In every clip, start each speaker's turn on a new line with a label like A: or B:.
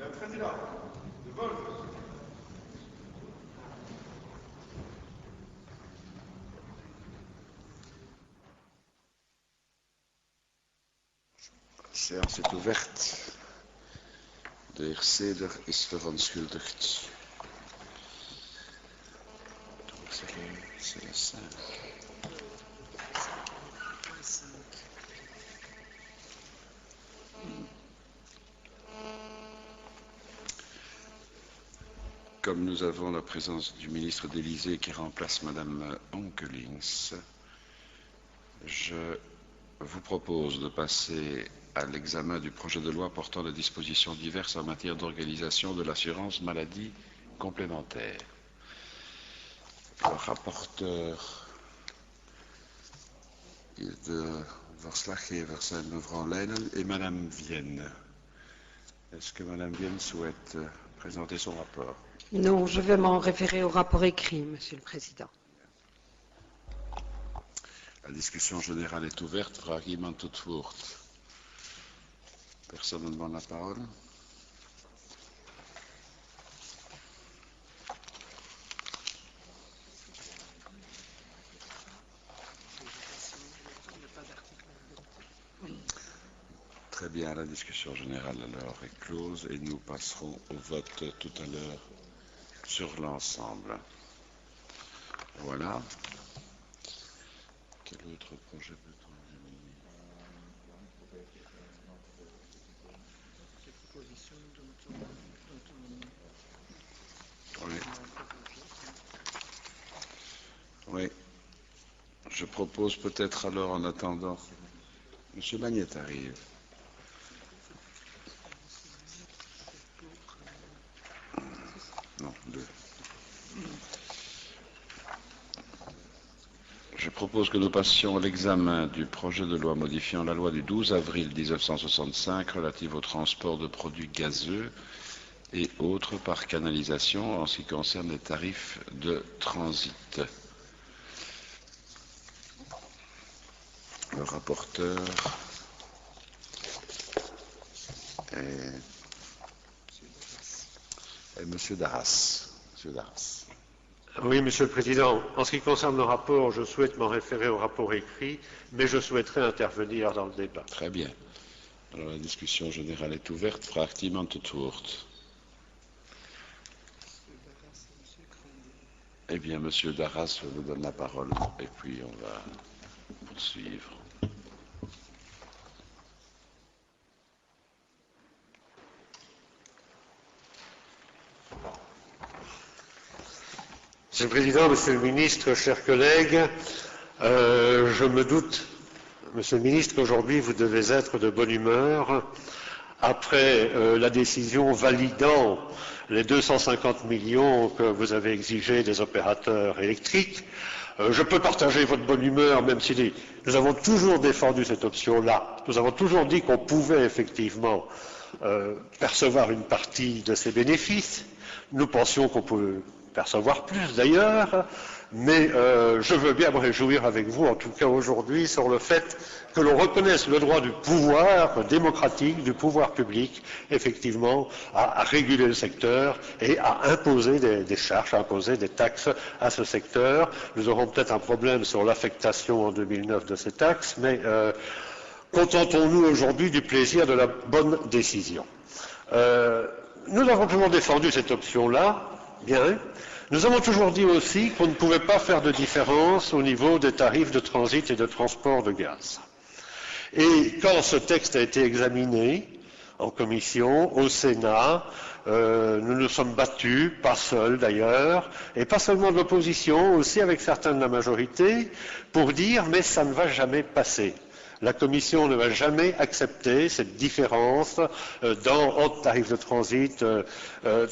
A: De séance est ouverte. De heer Seder is verontschuldigd. C'est la 5. Comme nous avons la présence du ministre d'Élysée qui remplace Madame Onkelings, je vous propose de passer à l'examen du projet de loi portant des dispositions diverses en matière d'organisation de l'assurance maladie complémentaire. Le rapporteur de verslaggever zijn mevrouw Leinen et Madame Vienne. Est-ce que Madame Vienne souhaite présenter son rapport?
B: Non, je vais m'en référer au rapport écrit, Monsieur le Président.
A: La discussion générale est ouverte. Vraag iemand tot woord? Personne ne demande la parole. Très bien, la discussion générale alors est close et nous passerons au vote tout à l'heure sur l'ensemble. Voilà. Quel autre projet peut-on examiner? Oui. Je propose peut-être alors en attendant. Monsieur Magnette arrive. Non, deux. Je propose que nous passions à l'examen du projet de loi modifiant la loi du 12 avril 1965 relative au transport de produits gazeux et autres par canalisation en ce qui concerne les tarifs de transit. Le rapporteur est Monsieur Darras. Monsieur Darras.
C: Oui, Monsieur le Président. En ce qui concerne le rapport, je souhaite m'en référer au rapport écrit, mais je souhaiterais intervenir dans le débat.
A: Très bien. Alors la discussion générale est ouverte. Vraagt iemand tot woord? Eh bien, Monsieur Darras, je vous donne la parole et puis on va poursuivre.
C: Monsieur le Président, Monsieur le Ministre, chers collègues, je me doute, Monsieur le Ministre, qu'aujourd'hui vous devez être de bonne humeur après la décision validant les 250 millions que vous avez exigés des opérateurs électriques. Je peux partager votre bonne humeur, même si nous avons toujours défendu cette option-là. Nous avons toujours dit qu'on pouvait effectivement percevoir une partie de ces bénéfices. Nous pensions qu'on pouvait percevoir plus d'ailleurs, mais je veux bien me réjouir avec vous, en tout cas aujourd'hui, sur le fait que l'on reconnaisse le droit du pouvoir démocratique, du pouvoir public, effectivement, à réguler le secteur et à imposer des charges, à imposer des taxes à ce secteur. Nous aurons peut-être un problème sur l'affectation en 2009 de ces taxes, mais contentons-nous aujourd'hui du plaisir de la bonne décision. Nous avons toujours défendu cette option-là. Bien. Nous avons toujours dit aussi qu'on ne pouvait pas faire de différence au niveau des tarifs de transit et de transport de gaz. Et quand ce texte a été examiné en commission, au Sénat, nous nous sommes battus, pas seuls d'ailleurs, et pas seulement de l'opposition, aussi avec certains de la majorité, pour dire mais ça ne va jamais passer. La Commission ne va jamais accepter cette différence entre tarifs de transit,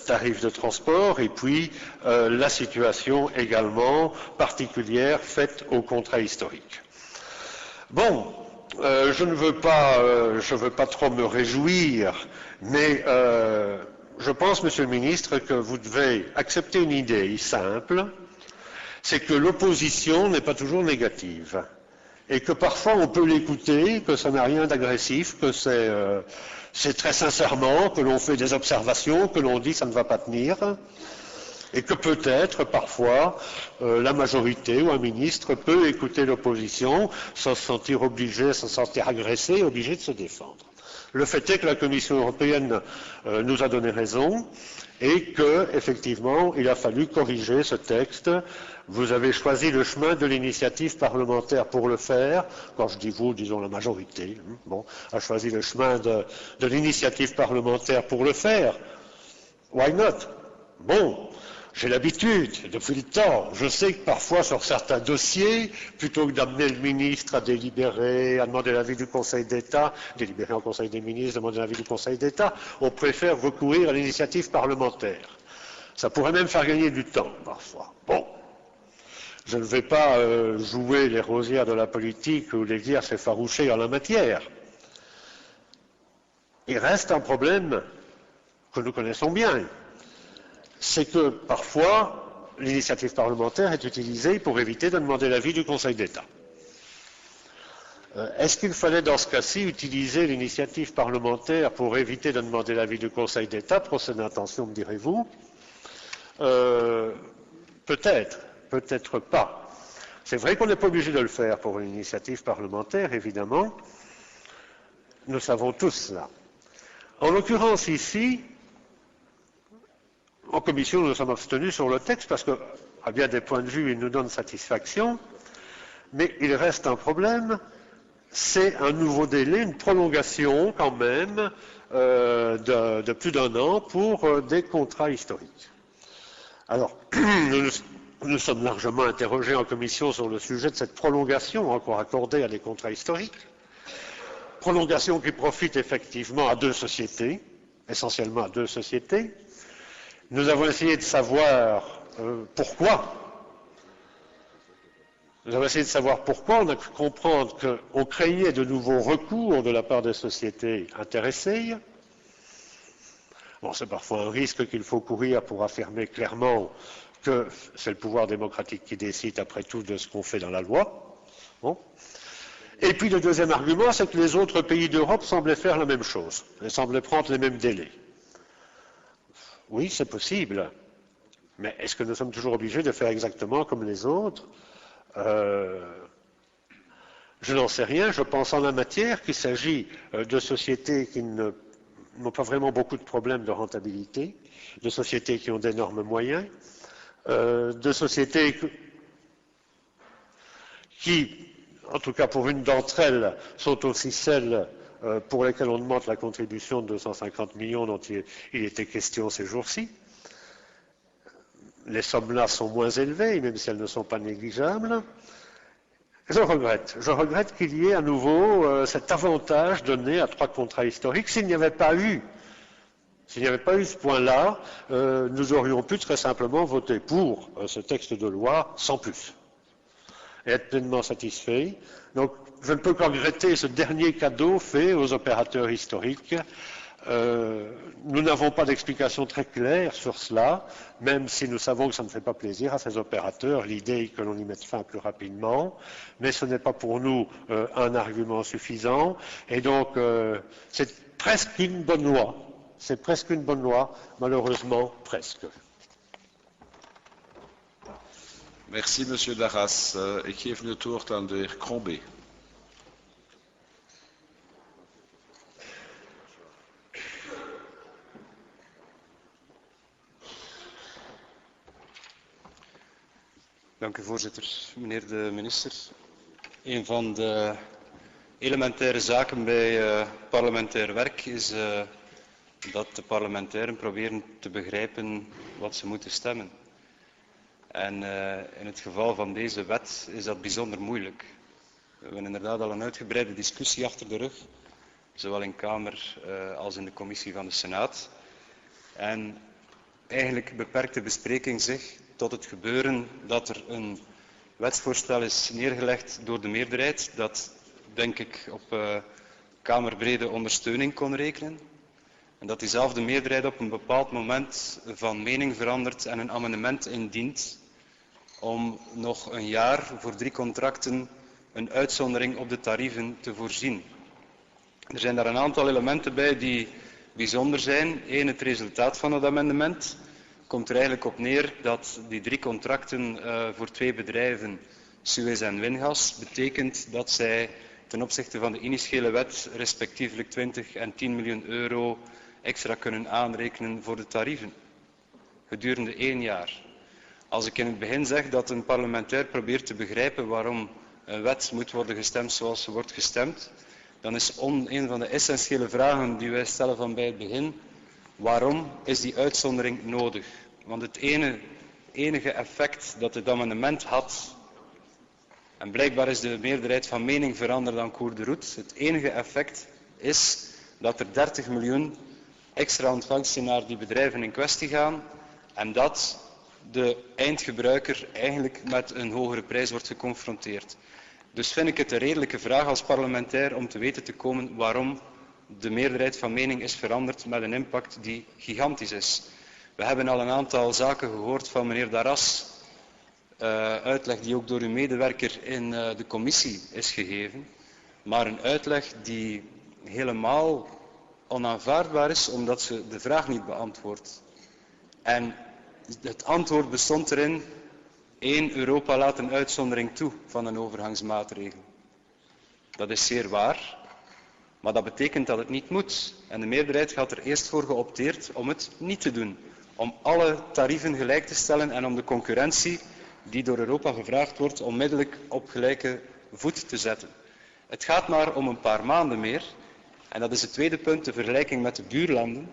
C: tarifs de transport, et puis la situation également particulière faite au contrat historique. Bon, je ne veux pas trop me réjouir, mais je pense, Monsieur le Ministre, que vous devez accepter une idée simple, c'est que l'opposition n'est pas toujours négative. et que parfois on peut l'écouter, que ça n'a rien d'agressif, que c'est très sincèrement, que l'on fait des observations, que l'on dit ça ne va pas tenir, et que peut-être parfois la majorité ou un ministre peut écouter l'opposition sans se sentir obligé, sans se sentir agressé, obligé de se défendre. Le fait est que la Commission européenne nous a donné raison et qu'effectivement il a fallu corriger ce texte. Vous avez choisi le chemin de l'initiative parlementaire pour le faire. Quand je dis vous, disons la majorité, a choisi le chemin de l'initiative parlementaire pour le faire. Why not? Bon, j'ai l'habitude, depuis le temps. Je sais que parfois sur certains dossiers, plutôt que d'amener le ministre à délibérer, à demander l'avis du Conseil d'État, délibérer en Conseil des ministres, demander l'avis du Conseil d'État, on préfère recourir à l'initiative parlementaire. Ça pourrait même faire gagner du temps, parfois. Bon. Je ne vais pas jouer les rosières de la politique ou les dire s'effaroucher en la matière. Il reste un problème que nous connaissons bien. C'est que parfois, l'initiative parlementaire est utilisée pour éviter de demander l'avis du Conseil d'État. Est-ce qu'il fallait dans ce cas-ci utiliser l'initiative parlementaire pour éviter de demander l'avis du Conseil d'État? Procès d'intention, me direz-vous? Peut-être, peut-être pas. C'est vrai qu'on n'est pas obligé de le faire pour une initiative parlementaire, évidemment. Nous savons tous cela. En l'occurrence ici, en commission, nous nous sommes abstenus sur le texte parce qu'à bien des points de vue, il nous donne satisfaction, mais il reste un problème, c'est un nouveau délai, une prolongation quand même de plus d'1 an pour des contrats historiques. Alors, nous sommes largement interrogés en commission sur le sujet de cette prolongation encore accordée à des contrats historiques. Prolongation qui profite effectivement à 2 sociétés, essentiellement à 2 sociétés. Nous avons essayé de savoir pourquoi. Nous avons essayé de savoir pourquoi. On a cru comprendre qu'on craignait de nouveaux recours de la part des sociétés intéressées. Bon, c'est parfois un risque qu'il faut courir pour affirmer clairement que c'est le pouvoir démocratique qui décide après tout de ce qu'on fait dans la loi. Bon. Et puis le deuxième argument, c'est que les autres pays d'Europe semblaient faire la même chose. Ils semblaient prendre les mêmes délais. Oui, c'est possible. Mais est-ce que nous sommes toujours obligés de faire exactement comme les autres? Je n'en sais rien. Je pense en la matière qu'il s'agit de sociétés qui n'ont pas vraiment beaucoup de problèmes de rentabilité, de sociétés qui ont d'énormes moyens, de sociétés qui, en tout cas pour une d'entre elles, sont aussi celles pour lesquelles on demande la contribution de 250 millions dont il était question ces jours-ci. Les sommes-là sont moins élevées, même si elles ne sont pas négligeables. Je regrette qu'il y ait à nouveau cet avantage donné à 3 contrats historiques. S'il n'y avait pas eu ce point-là, nous aurions pu très simplement voter pour ce texte de loi sans plus et être pleinement satisfaits. Donc, je ne peux qu'en regretter ce dernier cadeau fait aux opérateurs historiques. Nous n'avons pas d'explication très claire sur cela, même si nous savons que ça ne fait pas plaisir à ces opérateurs, l'idée que l'on y mette fin plus rapidement, mais ce n'est pas pour nous un argument suffisant, et donc c'est presque une bonne loi. C'est presque une bonne loi, malheureusement presque.
A: Merci, Monsieur Darras. Ik geef nu het woord aan de heer Crombé.
D: Dank u, voorzitter. Meneer de minister, een van de elementaire zaken bij parlementair werk is dat de parlementairen proberen te begrijpen wat ze moeten stemmen. En in het geval van deze wet is dat bijzonder moeilijk. We hebben inderdaad al een uitgebreide discussie achter de rug, zowel in Kamer als in de commissie van de Senaat. En eigenlijk beperkt de bespreking zich tot het gebeuren dat er een wetsvoorstel is neergelegd door de meerderheid, dat denk ik op kamerbrede ondersteuning kon rekenen. En dat diezelfde meerderheid op een bepaald moment van mening verandert en een amendement indient om nog een jaar voor 3 contracten een uitzondering op de tarieven te voorzien. Er zijn daar een aantal elementen bij die bijzonder zijn. Eén, het resultaat van het amendement komt er eigenlijk op neer dat die 3 contracten voor 2 bedrijven, Suez en Wingas, betekent dat zij ten opzichte van de initiële wet respectievelijk 20 en 10 miljoen euro extra kunnen aanrekenen voor de tarieven gedurende 1 jaar. Als ik in het begin zeg dat een parlementair probeert te begrijpen waarom een wet moet worden gestemd zoals ze wordt gestemd, dan is een van de essentiële vragen die wij stellen van bij het begin: waarom is die uitzondering nodig? Want het enige effect dat het amendement had, en blijkbaar is de meerderheid van mening veranderd dan Cour de route, het enige effect is dat er 30 miljoen extra ontvangsten naar die bedrijven in kwestie gaan en dat de eindgebruiker eigenlijk met een hogere prijs wordt geconfronteerd. Dus vind ik het een redelijke vraag als parlementair om te weten te komen waarom de meerderheid van mening is veranderd met een impact die gigantisch is. We hebben al een aantal zaken gehoord van meneer Darras, uitleg die ook door uw medewerker in de commissie is gegeven, maar een uitleg die helemaal onaanvaardbaar is omdat ze de vraag niet beantwoordt. En het antwoord bestond erin: 1, Europa laat een uitzondering toe van een overgangsmaatregel. Dat is zeer waar, maar dat betekent dat het niet moet. En de meerderheid had er eerst voor geopteerd om het niet te doen. Om alle tarieven gelijk te stellen en om de concurrentie die door Europa gevraagd wordt onmiddellijk op gelijke voet te zetten. Het gaat maar om een paar maanden meer. En dat is het tweede punt, de vergelijking met de buurlanden.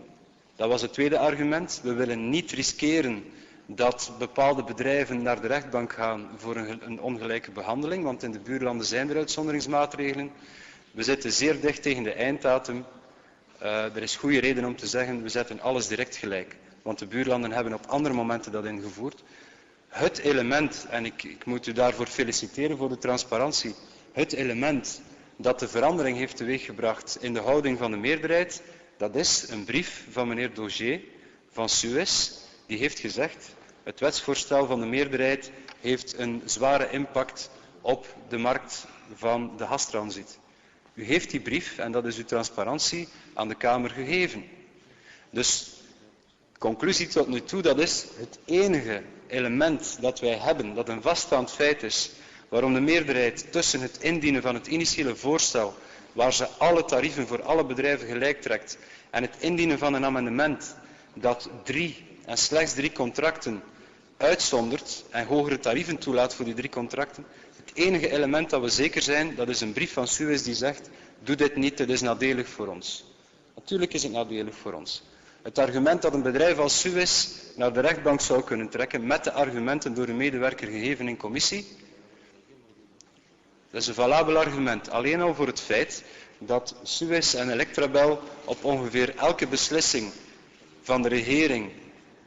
D: Dat was het tweede argument. We willen niet riskeren dat bepaalde bedrijven naar de rechtbank gaan voor een ongelijke behandeling, want in de buurlanden zijn er uitzonderingsmaatregelen. We zitten zeer dicht tegen de einddatum. Er is goede reden om te zeggen, we zetten alles direct gelijk. Want de buurlanden hebben op andere momenten dat ingevoerd. Het element, en ik moet u daarvoor feliciteren voor de transparantie, het element dat de verandering heeft teweeggebracht in de houding van de meerderheid, dat is een brief van meneer Daugier van Suez. Die heeft gezegd: het wetsvoorstel van de meerderheid heeft een zware impact op de markt van de gastransit. U heeft die brief, en dat is uw transparantie, aan de Kamer gegeven. Dus, conclusie tot nu toe, dat is het enige element dat wij hebben, dat een vaststaand feit is, waarom de meerderheid tussen het indienen van het initiële voorstel, waar ze alle tarieven voor alle bedrijven gelijk trekt, en het indienen van een amendement dat 3 en slechts 3 contracten uitzondert en hogere tarieven toelaat voor die 3 contracten. Het enige element dat we zeker zijn, dat is een brief van Suez die zegt: doe dit niet, het is nadelig voor ons. Natuurlijk is het nadelig voor ons. Het argument dat een bedrijf als Suez naar de rechtbank zou kunnen trekken met de argumenten door een medewerker gegeven in commissie, dat is een valabel argument. Alleen al voor het feit dat Suez en Electrabel op ongeveer elke beslissing van de regering,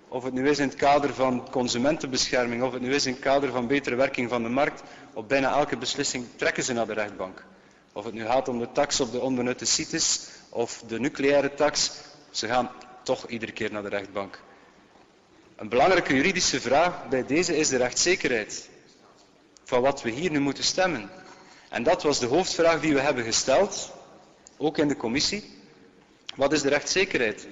D: of het nu is in het kader van consumentenbescherming, of het nu is in het kader van betere werking van de markt, op bijna elke beslissing trekken ze naar de rechtbank. Of het nu gaat om de tax op de onbenutte sites of de nucleaire tax, ze gaan toch iedere keer naar de rechtbank. Een belangrijke juridische vraag bij deze is de rechtszekerheid van wat we hier nu moeten stemmen. En dat was de hoofdvraag die we hebben gesteld, ook in de commissie. Wat is de rechtszekerheid?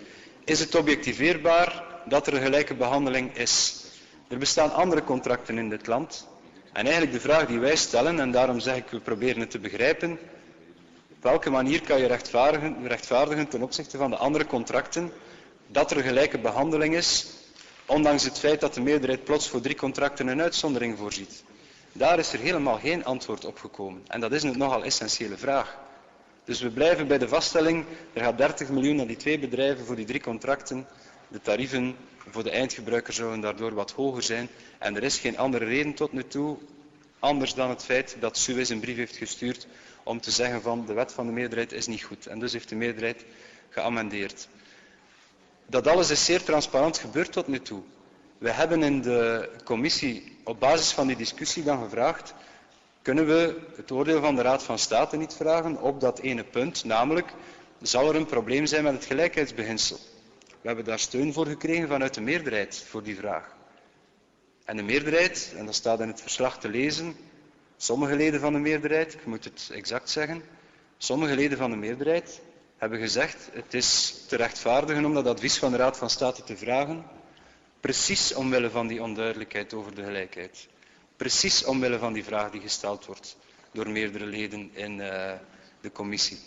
D: Is het objectiveerbaar dat er een gelijke behandeling is? Er bestaan andere contracten in dit land. En eigenlijk de vraag die wij stellen, en daarom zeg ik, we proberen het te begrijpen, op welke manier kan je rechtvaardigen ten opzichte van de andere contracten dat er een gelijke behandeling is, ondanks het feit dat de meerderheid plots voor 3 contracten een uitzondering voorziet. Daar is er helemaal geen antwoord op gekomen. En dat is een nogal essentiële vraag. Dus we blijven bij de vaststelling, er gaat 30 miljoen naar die 2 bedrijven voor die 3 contracten. De tarieven voor de eindgebruiker zouden daardoor wat hoger zijn. En er is geen andere reden tot nu toe, anders dan het feit dat Suez een brief heeft gestuurd om te zeggen van de wet van de meerderheid is niet goed. En dus heeft de meerderheid geamendeerd. Dat alles is zeer transparant gebeurd tot nu toe. We hebben in de commissie op basis van die discussie dan gevraagd, kunnen we het oordeel van de Raad van State niet vragen op dat ene punt, namelijk zal er een probleem zijn met het gelijkheidsbeginsel. We hebben daar steun voor gekregen vanuit de meerderheid voor die vraag. En de meerderheid, en dat staat in het verslag te lezen, Sommige leden van de meerderheid, ik moet het exact zeggen, sommige leden van de meerderheid hebben gezegd het is te rechtvaardigen om dat advies van de Raad van State te vragen, precies omwille van die onduidelijkheid over de gelijkheid. Precies omwille van die vraag die gesteld wordt door meerdere leden in de commissie.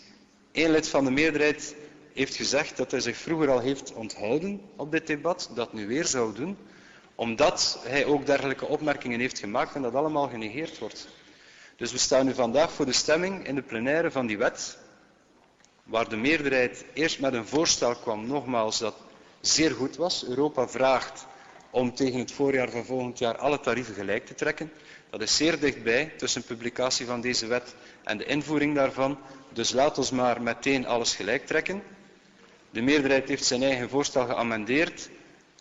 D: Eén lid van de meerderheid heeft gezegd dat hij zich vroeger al heeft onthouden op dit debat, dat nu weer zou doen, omdat hij ook dergelijke opmerkingen heeft gemaakt en dat allemaal genegeerd wordt. Dus we staan nu vandaag voor de stemming in de plenaire van die wet, waar de meerderheid eerst met een voorstel kwam, nogmaals, dat zeer goed was. Europa vraagt om tegen het voorjaar van volgend jaar alle tarieven gelijk te trekken. Dat is zeer dichtbij tussen publicatie van deze wet en de invoering daarvan. Dus laat ons maar meteen alles gelijk trekken. De meerderheid heeft zijn eigen voorstel geamendeerd,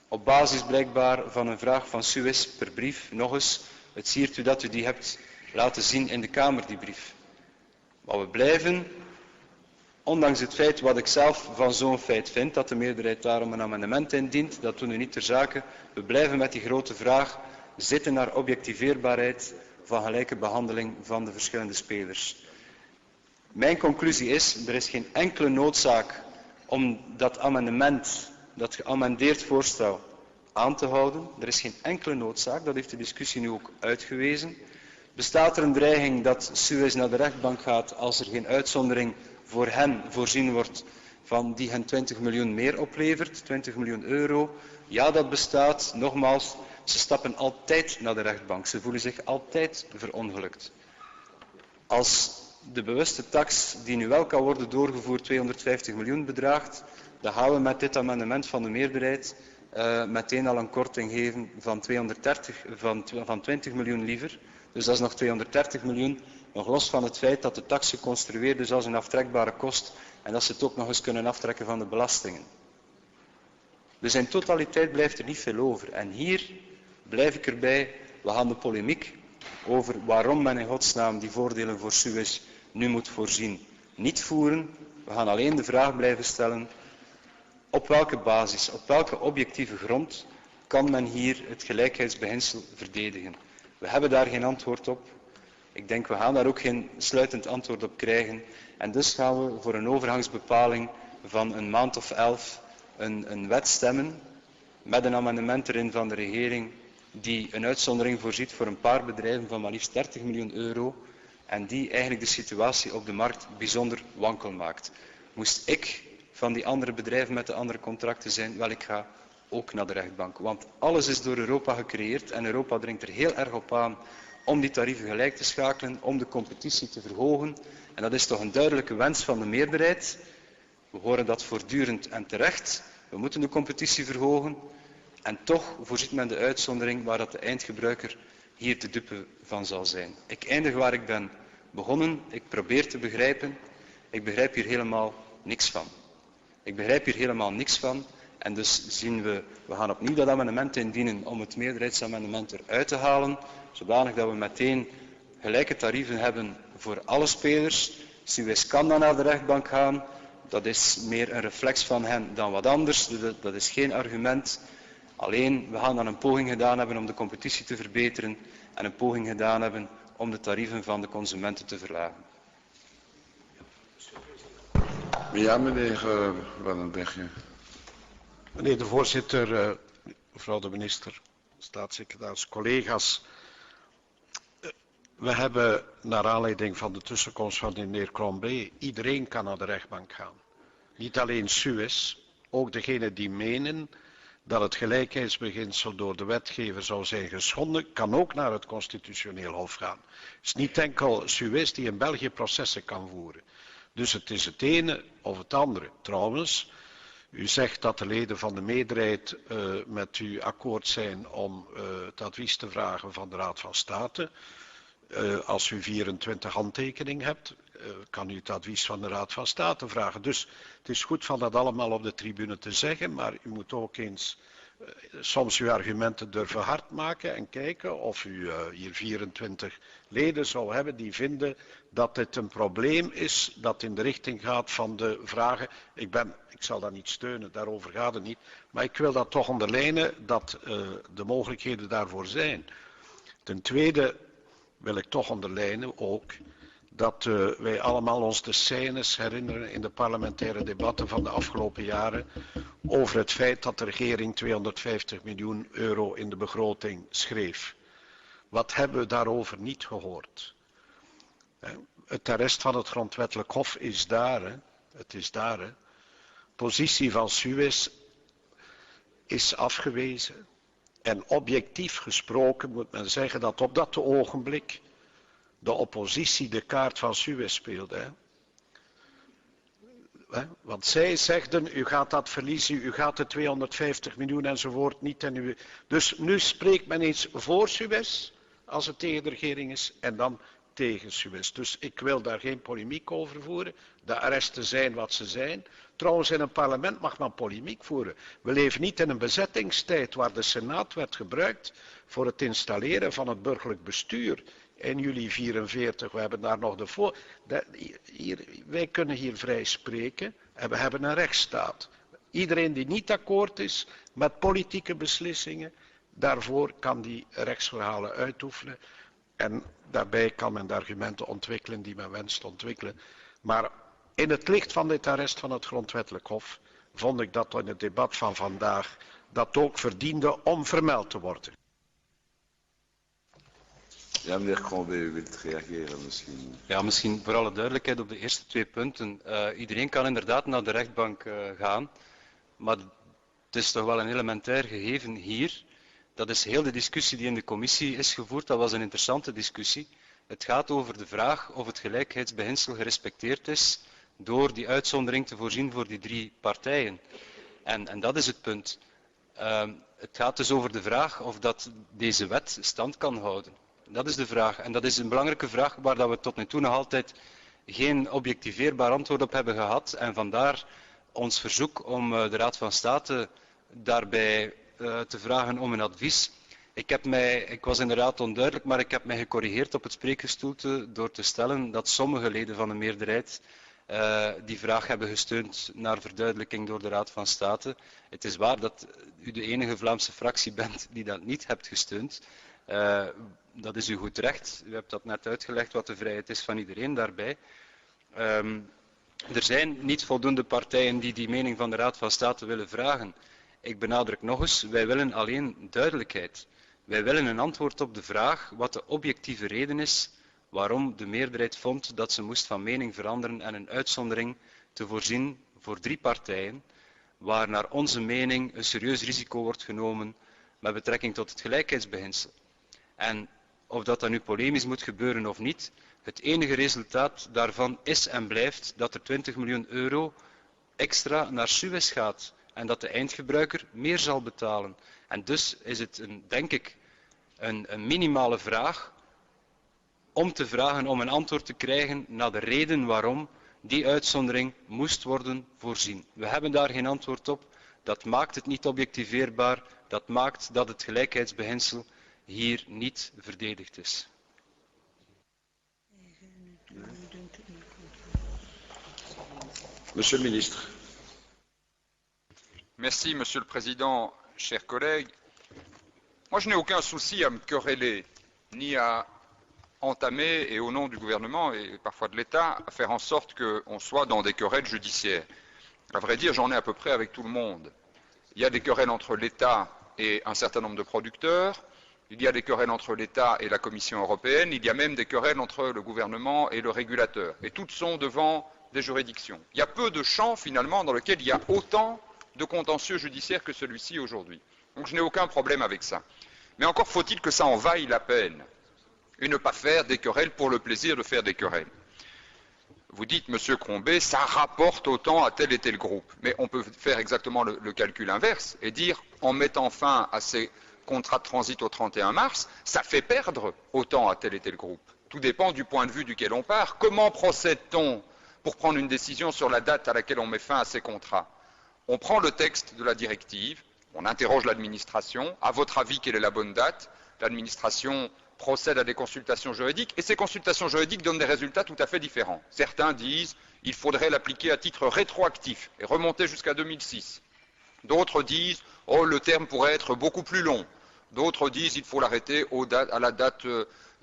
D: op basis blijkbaar van een vraag van Suez per brief. Nog eens, het siert u dat u die hebt laten zien in de Kamer, die brief. Maar we blijven, ondanks het feit wat ik zelf van zo'n feit vind, dat de meerderheid daarom een amendement indient, dat doen we niet ter zake. We blijven met die grote vraag zitten naar objectiveerbaarheid van gelijke behandeling van de verschillende spelers. Mijn conclusie is, er is geen enkele noodzaak om dat amendement, dat geamendeerd voorstel, aan te houden. Er is geen enkele noodzaak, dat heeft de discussie nu ook uitgewezen. Bestaat er een dreiging dat Suez naar de rechtbank gaat als er geen uitzondering voor hen voorzien wordt van die hen 20 miljoen meer oplevert, 20 miljoen euro? Ja, dat bestaat. Nogmaals, ze stappen altijd naar de rechtbank. Ze voelen zich altijd verongelukt. Als de bewuste tax die nu wel kan worden doorgevoerd 250 miljoen bedraagt, dan gaan we met dit amendement van de meerderheid meteen al een korting geven van 20 miljoen liever. Dus dat is nog 230 miljoen, nog los van het feit dat de tax geconstrueerd is als een aftrekbare kost en dat ze het ook nog eens kunnen aftrekken van de belastingen. Dus in totaliteit blijft er niet veel over. En hier blijf ik erbij, we gaan de polemiek over waarom men in godsnaam die voordelen voor Suez nu moet voorzien, niet voeren. We gaan alleen de vraag blijven stellen, op welke basis, op welke objectieve grond kan men hier het gelijkheidsbeginsel verdedigen? We hebben daar geen antwoord op. Ik denk, we gaan daar ook geen sluitend antwoord op krijgen. En dus gaan we voor een overgangsbepaling van een maand of 11 een wet stemmen met een amendement erin van de regering die een uitzondering voorziet voor een paar bedrijven van maar liefst 30 miljoen euro en die eigenlijk de situatie op de markt bijzonder wankel maakt. Moest ik van die andere bedrijven met de andere contracten zijn, wel, ik ga ook naar de rechtbank. Want alles is door Europa gecreëerd en Europa dringt er heel erg op aan om die tarieven gelijk te schakelen, om de competitie te verhogen. En dat is toch een duidelijke wens van de meerderheid. We horen dat voortdurend en terecht. We moeten de competitie verhogen. En toch voorziet men de uitzondering waar dat de eindgebruiker hier de dupe van zal zijn. Ik eindig waar ik ben begonnen. Ik probeer te begrijpen. Ik begrijp hier helemaal niks van. Ik begrijp hier helemaal niks van. En dus zien we gaan opnieuw dat amendement indienen om het meerderheidsamendement eruit te halen, zodanig dat we meteen gelijke tarieven hebben voor alle spelers. Suez kan dan naar de rechtbank gaan. Dat is meer een reflex van hen dan wat anders. Dat is geen argument. Alleen, we gaan dan een poging gedaan hebben om de competitie te verbeteren en een poging gedaan hebben om de tarieven van de consumenten te verlagen.
A: Ja, meneer Wallenberg.
E: Meneer de voorzitter, mevrouw de minister, staatssecretaris, collega's. We hebben naar aanleiding van de tussenkomst van de heer Crombé, iedereen kan naar de rechtbank gaan. Niet alleen Suez, ook degenen die menen dat het gelijkheidsbeginsel door de wetgever zou zijn geschonden, kan ook naar het constitutioneel hof gaan. Het is niet enkel Suez die in België processen kan voeren. Dus het is het ene of het andere. Trouwens, u zegt dat de leden van de meerderheid met u akkoord zijn om het advies te vragen van de Raad van State. Als u 24 handtekeningen hebt, kan u het advies van de Raad van State vragen. Dus het is goed van dat allemaal op de tribune te zeggen, maar u moet ook eens soms uw argumenten durven hard maken en kijken of u hier 24 leden zou hebben die vinden dat dit een probleem is dat in de richting gaat van de vragen. Ik zal dat niet steunen, daarover gaat het niet, maar ik wil dat toch onderlijnen dat de mogelijkheden daarvoor zijn. Ten tweede, wil ik toch onderlijnen ook dat wij allemaal ons de scènes herinneren in de parlementaire debatten van de afgelopen jaren over het feit dat de regering 250 miljoen euro in de begroting schreef. Wat hebben we daarover niet gehoord? Het arrest van het grondwettelijk hof is daar. Hè? Het is daar. Hè? Positie van Suez is afgewezen. En objectief gesproken moet men zeggen dat op dat ogenblik de oppositie de kaart van Suez speelde. Hè? Want zij zegden, u gaat dat verliezen, u gaat de 250 miljoen enzovoort niet. Dus nu spreekt men eens voor Suez, als het tegen de regering is, en dan tegen Suez. Dus ik wil daar geen polemiek over voeren. De arresten zijn wat ze zijn. Trouwens, in een parlement mag men polemiek voeren. We leven niet in een bezettingstijd waar de Senaat werd gebruikt voor het installeren van het burgerlijk bestuur. In juli 1944, we hebben daar nog wij kunnen hier vrij spreken en we hebben een rechtsstaat. Iedereen die niet akkoord is met politieke beslissingen, daarvoor kan die rechtsverhalen uitoefenen. En daarbij kan men de argumenten ontwikkelen die men wenst te ontwikkelen. Maar in het licht van dit arrest van het grondwettelijk hof vond ik dat in het debat van vandaag dat ook verdiende om vermeld te worden.
A: Ja, meneer Crombé, u wilt reageren misschien.
D: Ja, misschien voor alle duidelijkheid op de eerste 2 punten. Iedereen kan inderdaad naar de rechtbank gaan, maar het is toch wel een elementair gegeven hier. Dat is heel de discussie die in de commissie is gevoerd. Dat was een interessante discussie. Het gaat over de vraag of het gelijkheidsbeginsel gerespecteerd is door die uitzondering te voorzien voor die 3 partijen. En dat is het punt. Het gaat dus over de vraag of dat deze wet stand kan houden. Dat is de vraag. En dat is een belangrijke vraag waar we tot nu toe nog altijd geen objectiveerbaar antwoord op hebben gehad. En vandaar ons verzoek om de Raad van State daarbij te vragen om een advies. Ik was inderdaad onduidelijk, maar ik heb mij gecorrigeerd op het spreekgestoelte door te stellen dat sommige leden van de meerderheid die vraag hebben gesteund naar verduidelijking door de Raad van State. Het is waar dat u de enige Vlaamse fractie bent die dat niet hebt gesteund. Dat is uw goed recht. U hebt dat net uitgelegd wat de vrijheid is van iedereen daarbij. Er zijn niet voldoende partijen die die mening van de Raad van State willen vragen. Ik benadruk nog eens, wij willen alleen duidelijkheid. Wij willen een antwoord op de vraag wat de objectieve reden is waarom de meerderheid vond dat ze moest van mening veranderen en een uitzondering te voorzien voor 3 partijen, waar naar onze mening een serieus risico wordt genomen met betrekking tot het gelijkheidsbeginsel. En of dat dan nu polemisch moet gebeuren of niet, het enige resultaat daarvan is en blijft dat er 20 miljoen euro extra naar Suez gaat en dat de eindgebruiker meer zal betalen. En dus is het denk ik een minimale vraag om te vragen om een antwoord te krijgen naar de reden waarom die uitzondering moest worden voorzien. We hebben daar geen antwoord op. Dat maakt het niet objectiveerbaar. Dat maakt dat het gelijkheidsbeginsel hier niet verdedigd is.
A: Monsieur le ministre.
F: Merci, Monsieur le Président, chers collègues. Moi, je n'ai aucun souci à me quereller, ni à entamer, et au nom du gouvernement et parfois de l'État, à faire en sorte qu'on soit dans des querelles judiciaires. À vrai dire, j'en ai à peu près avec tout le monde. Il y a des querelles entre l'État et un certain nombre de producteurs, il y a des querelles entre l'État et la Commission européenne, il y a même des querelles entre le gouvernement et le régulateur. Et toutes sont devant des juridictions. Il y a peu de champs, finalement, dans lesquels il y a autant de contentieux judiciaires que celui-ci aujourd'hui. Donc je n'ai aucun problème avec ça. Mais encore faut-il que ça en vaille la peine, et ne pas faire des querelles pour le plaisir de faire des querelles. Vous dites, Monsieur Crombé, ça rapporte autant à tel et tel groupe. Mais on peut faire exactement le calcul inverse et dire, en mettant fin à ces contrats de transit au 31 mars, ça fait perdre autant à tel et tel groupe. Tout dépend du point de vue duquel on part. Comment procède-t-on pour prendre une décision sur la date à laquelle on met fin à ces contrats? On prend le texte de la directive, on interroge l'administration. À votre avis, quelle est la bonne date? L'administration procède à des consultations juridiques et ces consultations juridiques donnent des résultats tout à fait différents. Certains disent qu'il faudrait l'appliquer à titre rétroactif et remonter jusqu'à 2006. D'autres disent le terme pourrait être beaucoup plus long. D'autres disent qu'il faut l'arrêter à la date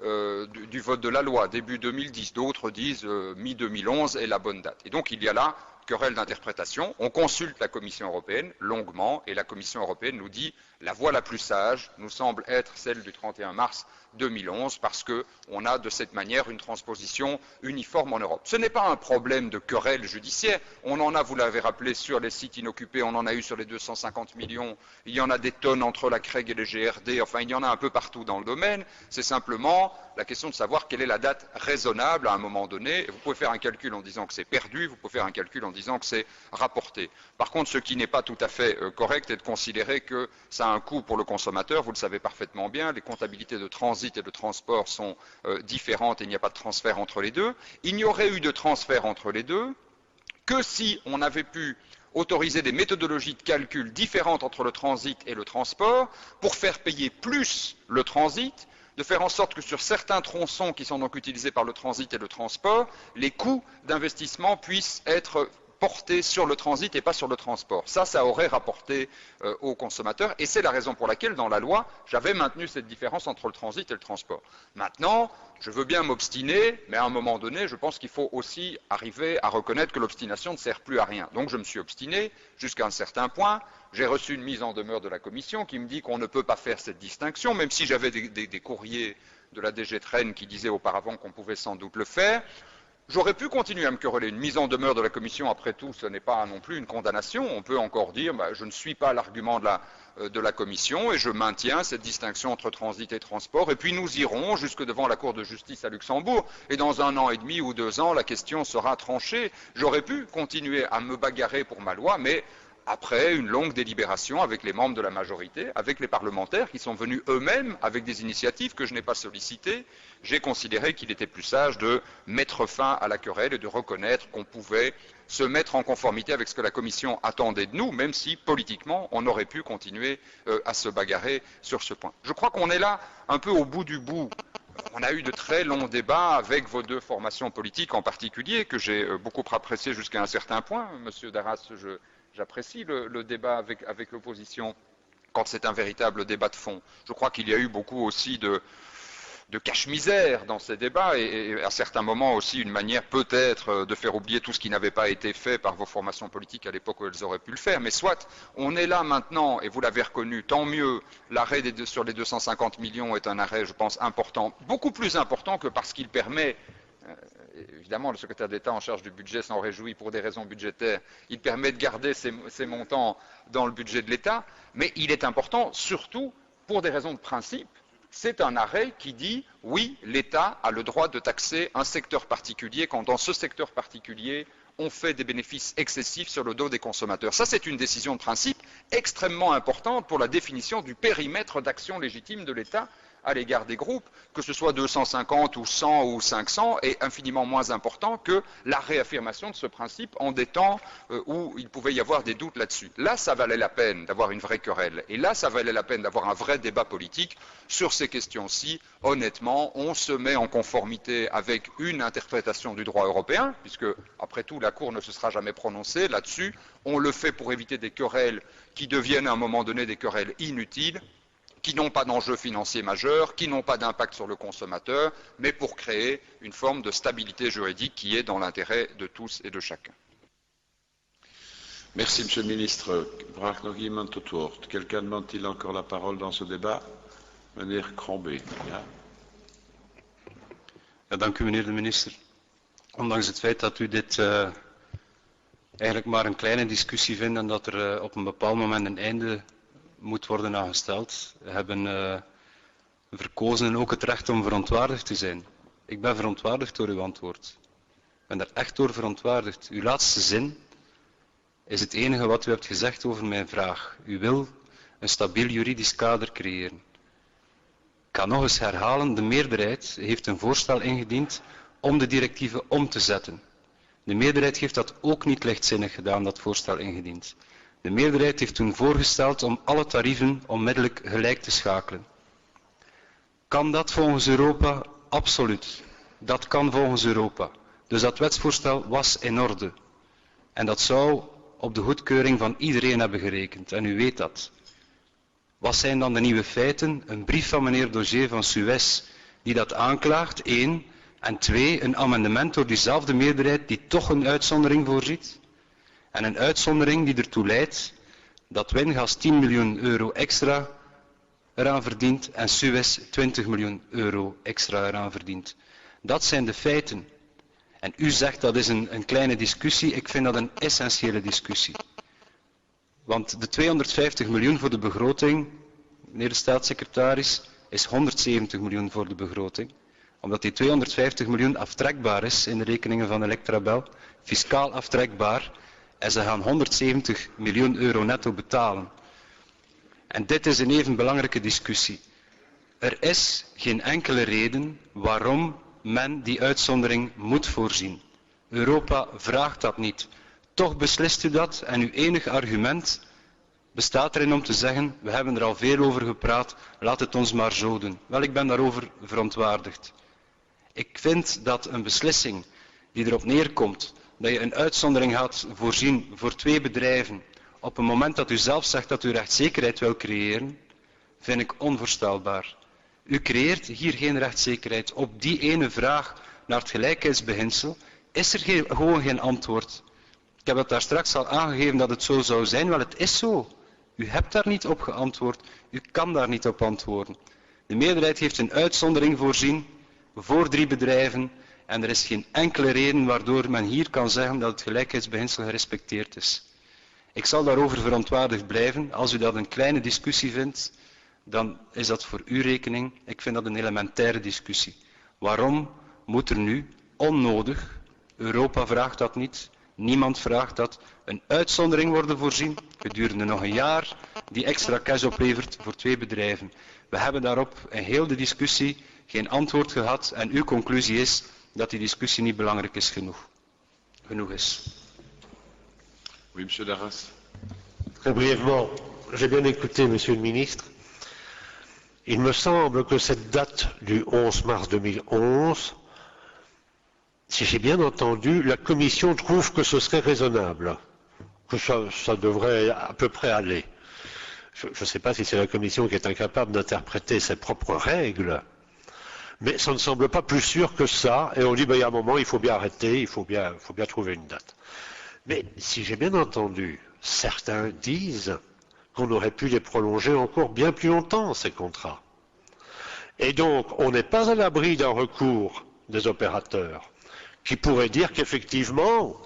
F: du vote de la loi, début 2010. D'autres disent mi-2011 est la bonne date. Et donc il y a là querelle d'interprétation. On consulte la Commission européenne longuement et la Commission européenne nous dit la voie la plus sage nous semble être celle du 31 mars 2011 parce qu'on a de cette manière une transposition uniforme en Europe. Ce n'est pas un problème de querelle judiciaire. On en a, vous l'avez rappelé, sur les sites inoccupés, on en a eu sur les 250 millions. Il y en a des tonnes entre la CREG et les GRD. Enfin, il y en a un peu partout dans le domaine. C'est simplement la question de savoir quelle est la date raisonnable à un moment donné. Et vous pouvez faire un calcul en disant que c'est perdu, vous pouvez faire un calcul en disant que c'est rapporté. Par contre, ce qui n'est pas tout à fait correct est de considérer que ça a un coût pour le consommateur. Vous le savez parfaitement bien. Les comptabilités de transit et de transport sont différentes et il n'y a pas de transfert entre les deux. Il n'y aurait eu de transfert entre les deux que si on avait pu autoriser des méthodologies de calcul différentes entre le transit et le transport pour faire payer plus le transit, de faire en sorte que sur certains tronçons qui sont donc utilisés par le transit et le transport, les coûts d'investissement puissent être portés sur le transit et pas sur le transport. Ça aurait rapporté aux consommateurs et c'est la raison pour laquelle, dans la loi, j'avais maintenu cette différence entre le transit et le transport. Maintenant, je veux bien m'obstiner, mais à un moment donné, je pense qu'il faut aussi arriver à reconnaître que l'obstination ne sert plus à rien. Donc je me suis obstiné jusqu'à un certain point. J'ai reçu une mise en demeure de la Commission qui me dit qu'on ne peut pas faire cette distinction, même si j'avais des courriers de la DG Train qui disaient auparavant qu'on pouvait sans doute le faire. J'aurais pu continuer à me quereller. Une mise en demeure de la Commission, après tout, ce n'est pas non plus une condamnation. On peut encore dire je ne suis pas l'argument de la Commission et je maintiens cette distinction entre transit et transport. Et puis nous irons jusque devant la Cour de justice à Luxembourg. Et dans 1 an et demi ou 2 ans, la question sera tranchée. J'aurais pu continuer à me bagarrer pour ma loi, mais après une longue délibération avec les membres de la majorité, avec les parlementaires qui sont venus eux-mêmes avec des initiatives que je n'ai pas sollicitées, j'ai considéré qu'il était plus sage de mettre fin à la querelle et de reconnaître qu'on pouvait se mettre en conformité avec ce que la Commission attendait de nous, même si politiquement on aurait pu continuer à se bagarrer sur ce point. Je crois qu'on est là un peu au bout du bout. On a eu de très longs débats avec vos deux formations politiques en particulier, que j'ai beaucoup apprécié jusqu'à un certain point. Monsieur Darras, j'apprécie le débat avec l'opposition quand c'est un véritable débat de fond. Je crois qu'il y a eu beaucoup aussi de cache-misère dans ces débats et à certains moments aussi une manière peut-être de faire oublier tout ce qui n'avait pas été fait par vos formations politiques à l'époque où elles auraient pu le faire. Mais soit, on est là maintenant et vous l'avez reconnu, tant mieux, l'arrêt sur les 250 millions est un arrêt, je pense, important, beaucoup plus important que parce qu'il permet. Évidemment, le secrétaire d'État en charge du budget s'en réjouit pour des raisons budgétaires. Il permet de garder ces montants dans le budget de l'État, mais il est important surtout pour des raisons de principe. C'est un arrêt qui dit oui, l'État a le droit de taxer un secteur particulier quand dans ce secteur particulier on fait des bénéfices excessifs sur le dos des consommateurs. Ça, c'est une décision de principe extrêmement importante pour la définition du périmètre d'action légitime de l'État à l'égard des groupes, que ce soit 250 ou 100 ou 500, est infiniment moins important que la réaffirmation de ce principe en des temps où il pouvait y avoir des doutes là-dessus. Là, ça valait la peine d'avoir une vraie querelle. Et là, ça valait la peine d'avoir un vrai débat politique sur ces questions-ci. Honnêtement, on se met en conformité avec une interprétation du droit européen, puisque, après tout, la Cour ne se sera jamais prononcée là-dessus. On le fait pour éviter des querelles qui deviennent à un moment donné des querelles inutiles, qui n'ont pas d'enjeu financier majeur, qui n'ont pas d'impact sur le consommateur, mais pour créer une forme de stabilité juridique qui est dans l'intérêt de tous et de chacun.
A: Merci, Monsieur le Ministre. Quelqu'un demande-t-il encore la parole dans ce débat? Meneer Krombe.
D: Ja, dank u, meneer de minister. Ondanks het feit dat u dit eigenlijk maar een kleine discussie vindt en dat er op een bepaald moment een einde moet worden aangesteld, hebben verkozen en ook het recht om verontwaardigd te zijn. Ik ben verontwaardigd door uw antwoord. Ik ben daar echt door verontwaardigd. Uw laatste zin is het enige wat u hebt gezegd over mijn vraag. U wil een stabiel juridisch kader creëren. Ik ga nog eens herhalen, de meerderheid heeft een voorstel ingediend om de directieven om te zetten. De meerderheid heeft dat ook niet lichtzinnig gedaan, dat voorstel ingediend. De meerderheid heeft toen voorgesteld om alle tarieven onmiddellijk gelijk te schakelen. Kan dat volgens Europa? Absoluut. Dat kan volgens Europa. Dus dat wetsvoorstel was in orde. En dat zou op de goedkeuring van iedereen hebben gerekend. En u weet dat. Wat zijn dan de nieuwe feiten? Een brief van meneer Daugier van Suez die dat aanklaagt, 1. En 2, een amendement door diezelfde meerderheid die toch een uitzondering voorziet. En een uitzondering die ertoe leidt dat Wingas 10 miljoen euro extra eraan verdient en Suez 20 miljoen euro extra eraan verdient. Dat zijn de feiten. En u zegt dat is een kleine discussie. Ik vind dat een essentiële discussie. Want de 250 miljoen voor de begroting, meneer de staatssecretaris, is 170 miljoen voor de begroting. Omdat die 250 miljoen aftrekbaar is in de rekeningen van Electrabel, fiscaal aftrekbaar, en ze gaan 170 miljoen euro netto betalen. En dit is een even belangrijke discussie. Er is geen enkele reden waarom men die uitzondering moet voorzien. Europa vraagt dat niet. Toch beslist u dat en uw enige argument bestaat erin om te zeggen, we hebben er al veel over gepraat, laat het ons maar zo doen. Wel, ik ben daarover verontwaardigd. Ik vind dat een beslissing die erop neerkomt dat je een uitzondering gaat voorzien voor 2 bedrijven op een moment dat u zelf zegt dat u rechtszekerheid wil creëren, vind ik onvoorstelbaar. U creëert hier geen rechtszekerheid. Op die ene vraag naar het gelijkheidsbeginsel is er gewoon geen antwoord. Ik heb dat daar straks al aangegeven dat het zo zou zijn. Wel, het is zo. U hebt daar niet op geantwoord. U kan daar niet op antwoorden. De meerderheid heeft een uitzondering voorzien voor 3 bedrijven en er is geen enkele reden waardoor men hier kan zeggen dat het gelijkheidsbeginsel gerespecteerd is. Ik zal daarover verontwaardigd blijven. Als u dat een kleine discussie vindt, dan is dat voor uw rekening. Ik vind dat een elementaire discussie. Waarom moet er nu onnodig, Europa vraagt dat niet, niemand vraagt dat, een uitzondering worden voorzien gedurende nog een jaar die extra cash oplevert voor 2 bedrijven. We hebben daarop in heel de discussie geen antwoord gehad en uw conclusie is dat die discussie niet belangrijk is genoeg is.
A: Oui, monsieur Darras.
C: Très brièvement, j'ai bien écouté, Monsieur le Ministre. Il me semble que cette date du 11 mars 2011, si j'ai bien entendu, la Commission trouve que ce serait raisonnable, que ça devrait à peu près aller. Je ne sais pas si c'est la Commission qui est incapable d'interpréter ses propres règles, mais ça ne semble pas plus sûr que ça, et on dit, il y a un moment, il faut bien arrêter, il faut bien trouver une date. Mais si j'ai bien entendu, certains disent qu'on aurait pu les prolonger encore bien plus longtemps, ces contrats. Et donc, on n'est pas à l'abri d'un recours des opérateurs qui pourraient dire qu'effectivement,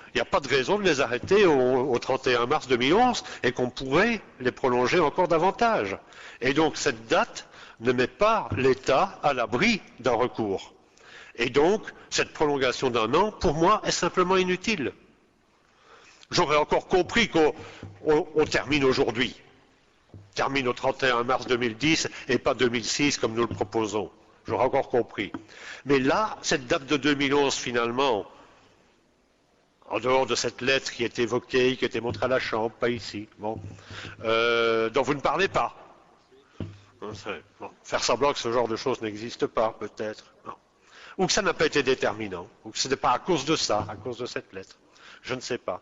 C: il n'y a pas de raison de les arrêter au 31 mars 2011 et qu'on pourrait les prolonger encore davantage. Et donc, cette date ne met pas l'État à l'abri d'un recours. Et donc, cette prolongation d'1 an, pour moi, est simplement inutile. J'aurais encore compris qu'on termine aujourd'hui, termine au 31 mars 2010 et pas 2006 comme nous le proposons. J'aurais encore compris. Mais là, cette date de 2011 finalement, en dehors de cette lettre qui est évoquée, qui a été montrée à la Chambre, pas ici, bon, dont vous ne parlez pas. Bon, faire semblant que ce genre de choses n'existe pas, peut-être. Ou que ça n'a pas été déterminant, ou que ce n'est pas à cause de ça, à cause de cette lettre. Je ne sais pas.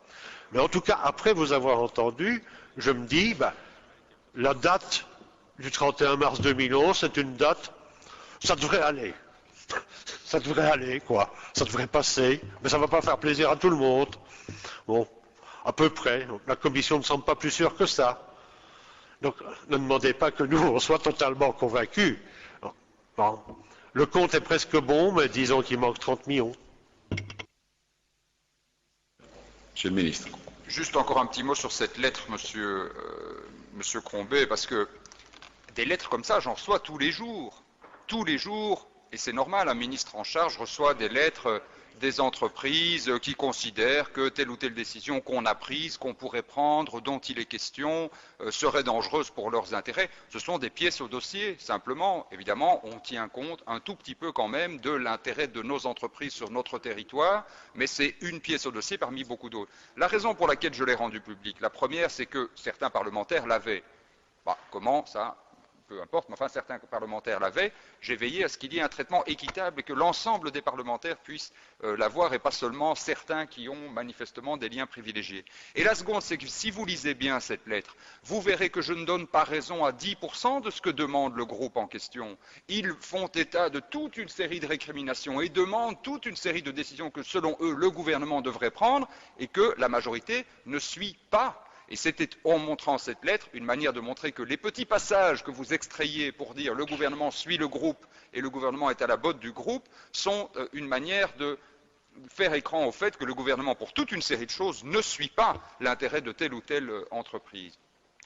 C: Mais en tout cas, après vous avoir entendu, je me dis, la date du 31 mars 2011, c'est une date, ça devrait aller. Ça devrait aller, quoi. Ça devrait passer, mais ça ne va pas faire plaisir à tout le monde. Bon, à peu près. Donc, la Commission ne semble pas plus sûre que ça. Donc, ne demandez pas que nous, on soit totalement convaincus. Bon, le compte est presque bon, mais disons qu'il manque 30 millions.
A: Monsieur le ministre.
F: Juste encore un petit mot sur cette lettre, monsieur Crombé, parce que des lettres comme ça, j'en reçois tous les jours. Tous les jours, et c'est normal, un ministre en charge reçoit des lettres des entreprises qui considèrent que telle ou telle décision qu'on a prise, qu'on pourrait prendre, dont il est question, serait dangereuse pour leurs intérêts. Ce sont des pièces au dossier, simplement. Évidemment, on tient compte un tout petit peu quand même de l'intérêt de nos entreprises sur notre territoire, mais c'est une pièce au dossier parmi beaucoup d'autres. La raison pour laquelle je l'ai rendu public, la première, c'est que certains parlementaires l'avaient. Comment ça? peu importe, mais enfin certains parlementaires l'avaient, j'ai veillé à ce qu'il y ait un traitement équitable et que l'ensemble des parlementaires puissent l'avoir et pas seulement certains qui ont manifestement des liens privilégiés. Et la seconde, c'est que si vous lisez bien cette lettre, vous verrez que je ne donne pas raison à 10% de ce que demande le groupe en question. Ils font état de toute une série de récriminations et demandent toute une série de décisions que, selon eux, le gouvernement devrait prendre et que la majorité ne suit pas. Et c'était, en montrant cette lettre, une manière de montrer que les petits passages que vous extrayez pour dire le gouvernement suit le groupe et le gouvernement est à la botte du groupe sont une manière de faire écran au fait que le gouvernement, pour toute une série de choses, ne suit pas l'intérêt de telle ou telle entreprise.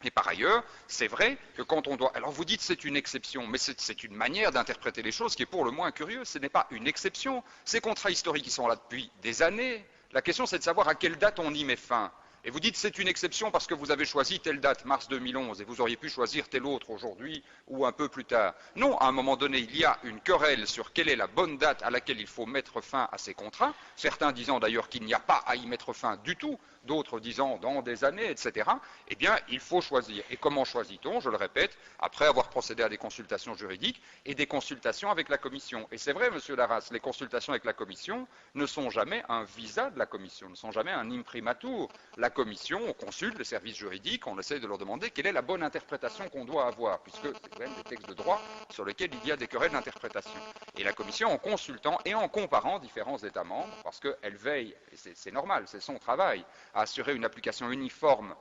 F: Et par ailleurs, c'est vrai que quand on doit... Alors vous dites c'est une exception, mais c'est une manière d'interpréter les choses qui est pour le moins curieuse. Ce n'est pas une exception. Ces contrats historiques qui sont là depuis des années. La question c'est de savoir à quelle date on y met fin. Et vous dites c'est une exception parce que vous avez choisi telle date, mars 2011, et vous auriez pu choisir telle autre aujourd'hui ou un peu plus tard. Non, à un moment donné, il y a une querelle sur quelle est la bonne date à laquelle il faut mettre fin à ces contrats, certains disant d'ailleurs qu'il n'y a pas à y mettre fin du tout, d'autres disant dans des années, etc. Eh bien, il faut choisir. Et comment choisit-on? Je le répète, après avoir procédé à des consultations juridiques et des consultations avec la Commission. Et c'est vrai, Monsieur Larras, les consultations avec la Commission ne sont jamais un visa de la Commission, ne sont jamais un imprimatur. La Commission, on consulte les services juridiques, on essaie de leur demander quelle est la bonne interprétation qu'on doit avoir, puisque c'est quand même des textes de droit sur lesquels il y a des querelles d'interprétation. Et la Commission, en consultant et en comparant différents États membres, parce qu'elle veille, et c'est normal, c'est son travail, à assurer une application uniforme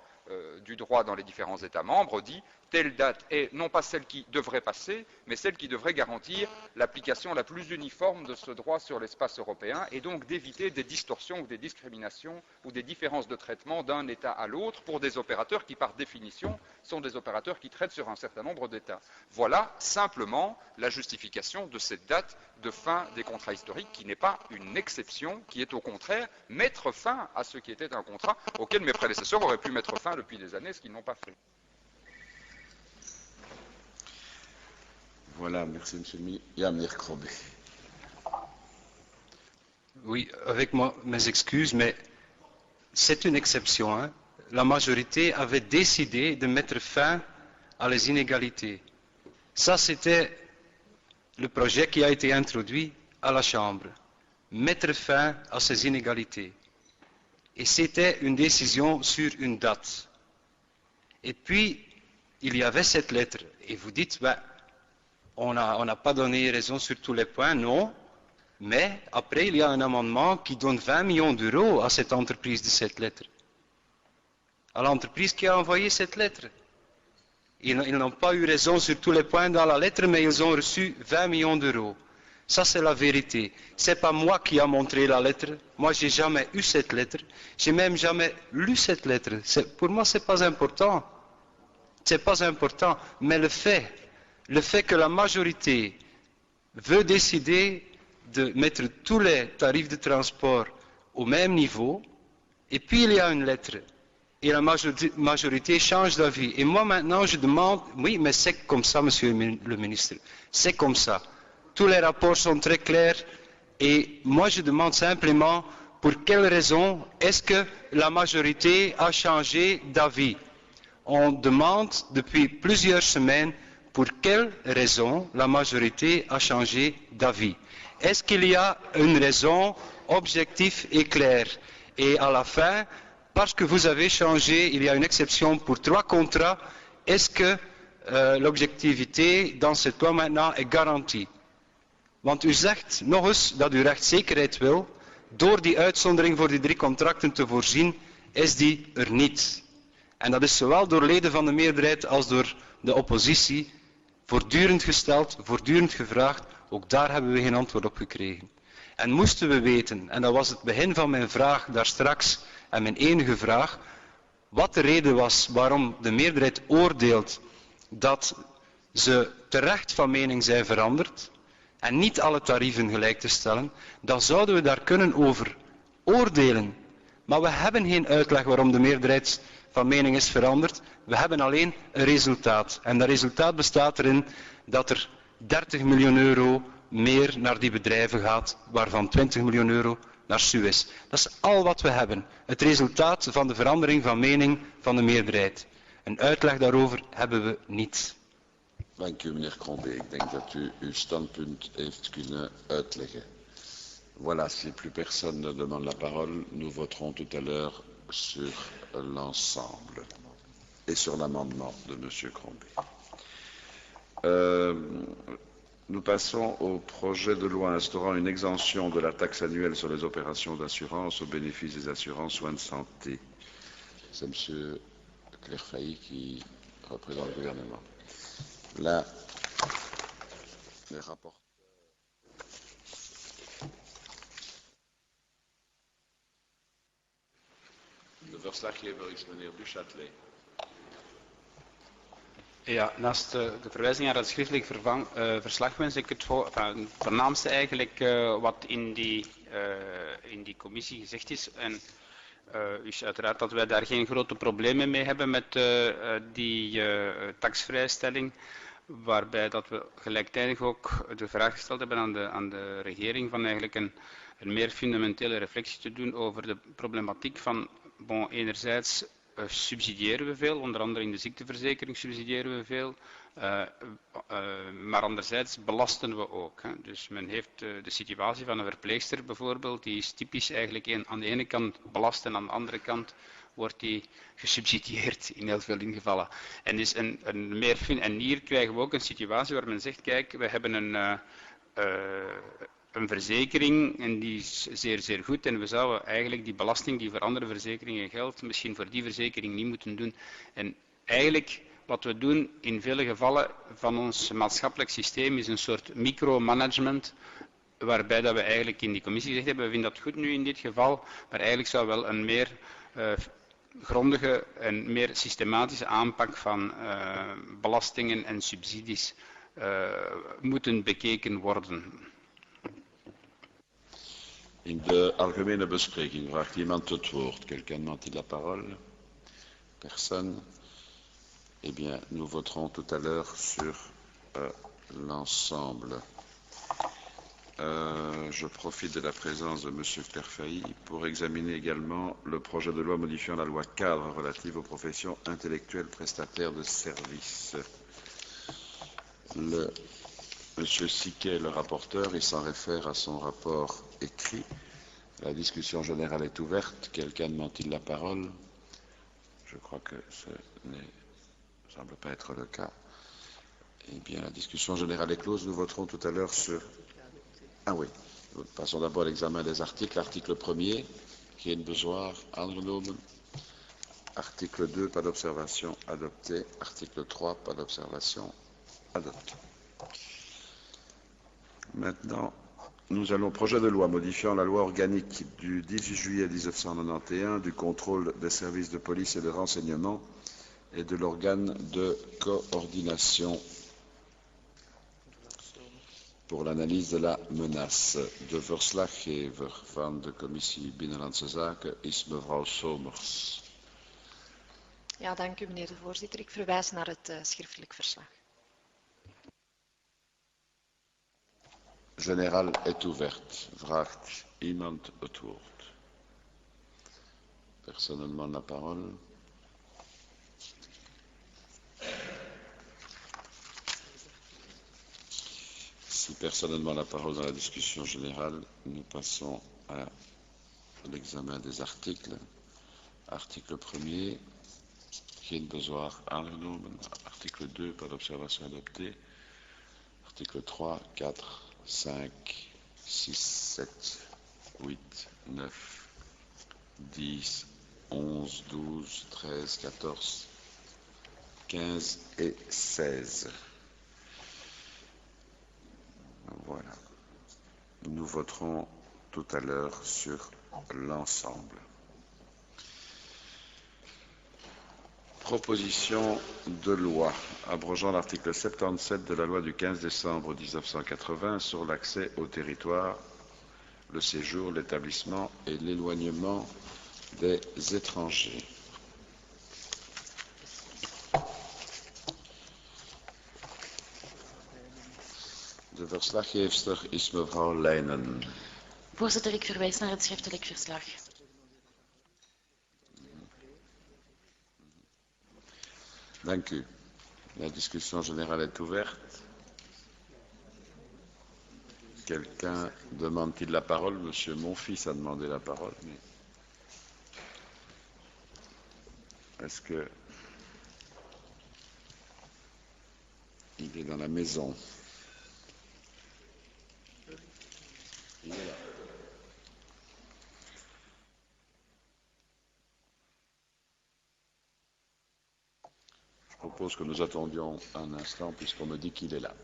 F: du droit dans les différents États membres, dit telle date est non pas celle qui devrait passer, mais celle qui devrait garantir l'application la plus uniforme de ce droit sur l'espace européen et donc d'éviter des distorsions ou des discriminations ou des différences de traitement d'un État à l'autre pour des opérateurs qui, par définition, sont des opérateurs qui traitent sur un certain nombre d'États. Voilà simplement la justification de cette date de fin des contrats historiques qui n'est pas une exception, qui est au contraire mettre fin à ce qui était un contrat auquel mes prédécesseurs auraient pu mettre fin depuis des années, ce qu'ils n'ont pas fait.
A: Voilà, merci Monsieur le ministre. Yamir Krobé.
D: Oui, avec mes excuses, mais c'est une exception. Hein. La majorité avait décidé de mettre fin à les inégalités. Ça, c'était le projet qui a été introduit à la Chambre. Mettre fin à ces inégalités. Et c'était une décision sur une date. Et puis, il y avait cette lettre. Et vous dites, ben, on n'a pas donné raison sur tous les points, non. Mais après, il y a un amendement qui donne 20 millions d'euros à cette entreprise de cette lettre. À l'entreprise qui a envoyé cette lettre. Ils n'ont pas eu raison sur tous les points dans la lettre, mais ils ont reçu 20 millions d'euros. Ça, c'est la vérité. C'est pas moi qui a montré la lettre. Moi, j'ai jamais eu cette lettre. J'ai même jamais lu cette lettre. Pour moi, c'est pas important. C'est pas important. Mais le fait que la majorité veut décider de mettre tous les tarifs de transport au même niveau, et puis il y a une lettre, et la majorité change d'avis. Et moi maintenant je demande, oui, mais c'est comme ça, Monsieur le ministre, c'est comme ça. Tous les rapports sont très clairs, et moi je demande simplement pour quelle raison est-ce que la majorité a changé d'avis. On demande depuis plusieurs semaines pour quelle raison la majorité a changé d'avis. Est-ce qu'il y a une raison objective et claire? Et à la fin, parce que vous avez changé, il y a une exception pour 3 contrats, est-ce que l'objectivité dans cette loi maintenant est garantie? Want u zegt nog eens dat u rechtszekerheid wil. Door die uitzondering voor die 3 contracten te voorzien, is die er niet. En dat is zowel door leden van de meerderheid als door de oppositie voortdurend gesteld, voortdurend gevraagd. Ook daar hebben we geen antwoord op gekregen. En moesten we weten, en dat was het begin van mijn vraag daar straks, en mijn enige vraag, wat de reden was waarom de meerderheid oordeelt dat ze terecht van mening zijn veranderd, en niet alle tarieven gelijk te stellen, dan zouden we daar kunnen over oordelen. Maar we hebben geen uitleg waarom de meerderheid van mening is veranderd. We hebben alleen een resultaat. En dat resultaat bestaat erin dat er 30 miljoen euro meer naar die bedrijven gaat, waarvan 20 miljoen euro naar Suez. Dat is al wat we hebben. Het resultaat van de verandering van mening van de meerderheid. Een uitleg daarover hebben we niet.
A: Dank u, meneer Crombé. Ik denk dat u uw standpunt heeft kunnen uitleggen. Voilà, si plus personne ne demande la parole, nous voterons tout à l'heure sur l'ensemble et sur l'amendement de M. Crombé. Nous passons au projet de loi instaurant une exemption de la taxe annuelle sur les opérations d'assurance au bénéfice des assurances soins de santé. C'est M. Clerfailly qui représente le gouvernement. Là, les rapports. De verslaggever is meneer Duchâtelet.
G: Ja, naast de verwijzing naar het schriftelijk verslag wens ik het voornaamste eigenlijk wat in die commissie gezegd is. En is uiteraard dat wij daar geen grote problemen mee hebben met die taxvrijstelling. Waarbij dat we gelijktijdig ook de vraag gesteld hebben aan de regering van eigenlijk een meer fundamentele reflectie te doen over de problematiek van, bon, enerzijds subsidiëren we veel, onder andere in de ziekteverzekering subsidiëren we veel, maar anderzijds belasten we ook. Hè. Dus men heeft de situatie van een verpleegster bijvoorbeeld, die is typisch eigenlijk aan de ene kant belast en aan de andere kant wordt die gesubsidieerd in heel veel gevallen. En, dus en hier krijgen we ook een situatie waar men zegt, kijk, we hebben een verzekering en die is zeer, zeer goed en we zouden eigenlijk die belasting die voor andere verzekeringen geldt, misschien voor die verzekering niet moeten doen. En eigenlijk wat we doen in vele gevallen van ons maatschappelijk systeem is een soort micromanagement, waarbij dat we eigenlijk in die commissie gezegd hebben, we vinden dat goed nu in dit geval, maar eigenlijk zou wel een meer grondige en meer systematische aanpak van belastingen en subsidies moeten bekeken worden.
A: In de algemene bespreking vraagt iemand het woord. Quelqu'un demande la parole? Personne? Eh bien, nous voterons tout à l'heure sur l'ensemble. Je profite de la présence de M. Clerfailly pour examiner également le projet de loi modifiant la loi cadre relative aux professions intellectuelles prestataires de services. M. Siquet, le rapporteur, il s'en réfère à son rapport écrit. La discussion générale est ouverte. Quelqu'un demande-t-il la parole? Je crois que ce ne semble pas être le cas. Eh bien, la discussion générale est close. Nous voterons tout à l'heure sur... Ah oui, nous passons d'abord à l'examen des articles. Article 1er, geen bezwaar, aangenomen. Article 2, pas d'observation, adopté. Article 3, pas d'observation, adopté. Maintenant, nous allons au projet de loi modifiant la loi organique du 18 juillet 1991 du contrôle des services de police et de renseignement et de l'organe de coordination pour l'analyse de la menace. De verslaggever van de Commissie Binnenlandse Zaken is mevrouw Somers.
H: Ja, dank u meneer de voorzitter. Ik verwijs naar het schriftelijk verslag.
A: Général est ouverte. Vraagt iemand het woord? Personne ne demande la parole. Si personne ne demande la parole dans la discussion générale, nous passons à l'examen des articles. Article 1er, geen bezwaar aangenomen. Article 2, pas d'observation adoptée. Article 3, 4, 5, 6, 7, 8, 9, 10, 11, 12, 13, 14, 15 et 16. Voilà. Nous voterons tout à l'heure sur l'ensemble. Proposition de loi abrogeant l'article 77 de la loi du 15 décembre 1980 sur l'accès au territoire, le séjour, l'établissement et l'éloignement des étrangers. De verslaggeefster is mevrouw Leijnen.
I: Voorzitter, ik verwijs naar het schriftelijk verslag.
A: Dank u. La discussion générale est ouverte. Quelqu'un demande-t-il la parole? Monsieur Monfils a demandé la parole. Mais... est-ce que il est dans la maison? Il est là. Je propose que nous attendions un instant puisqu'on me dit qu'il est là.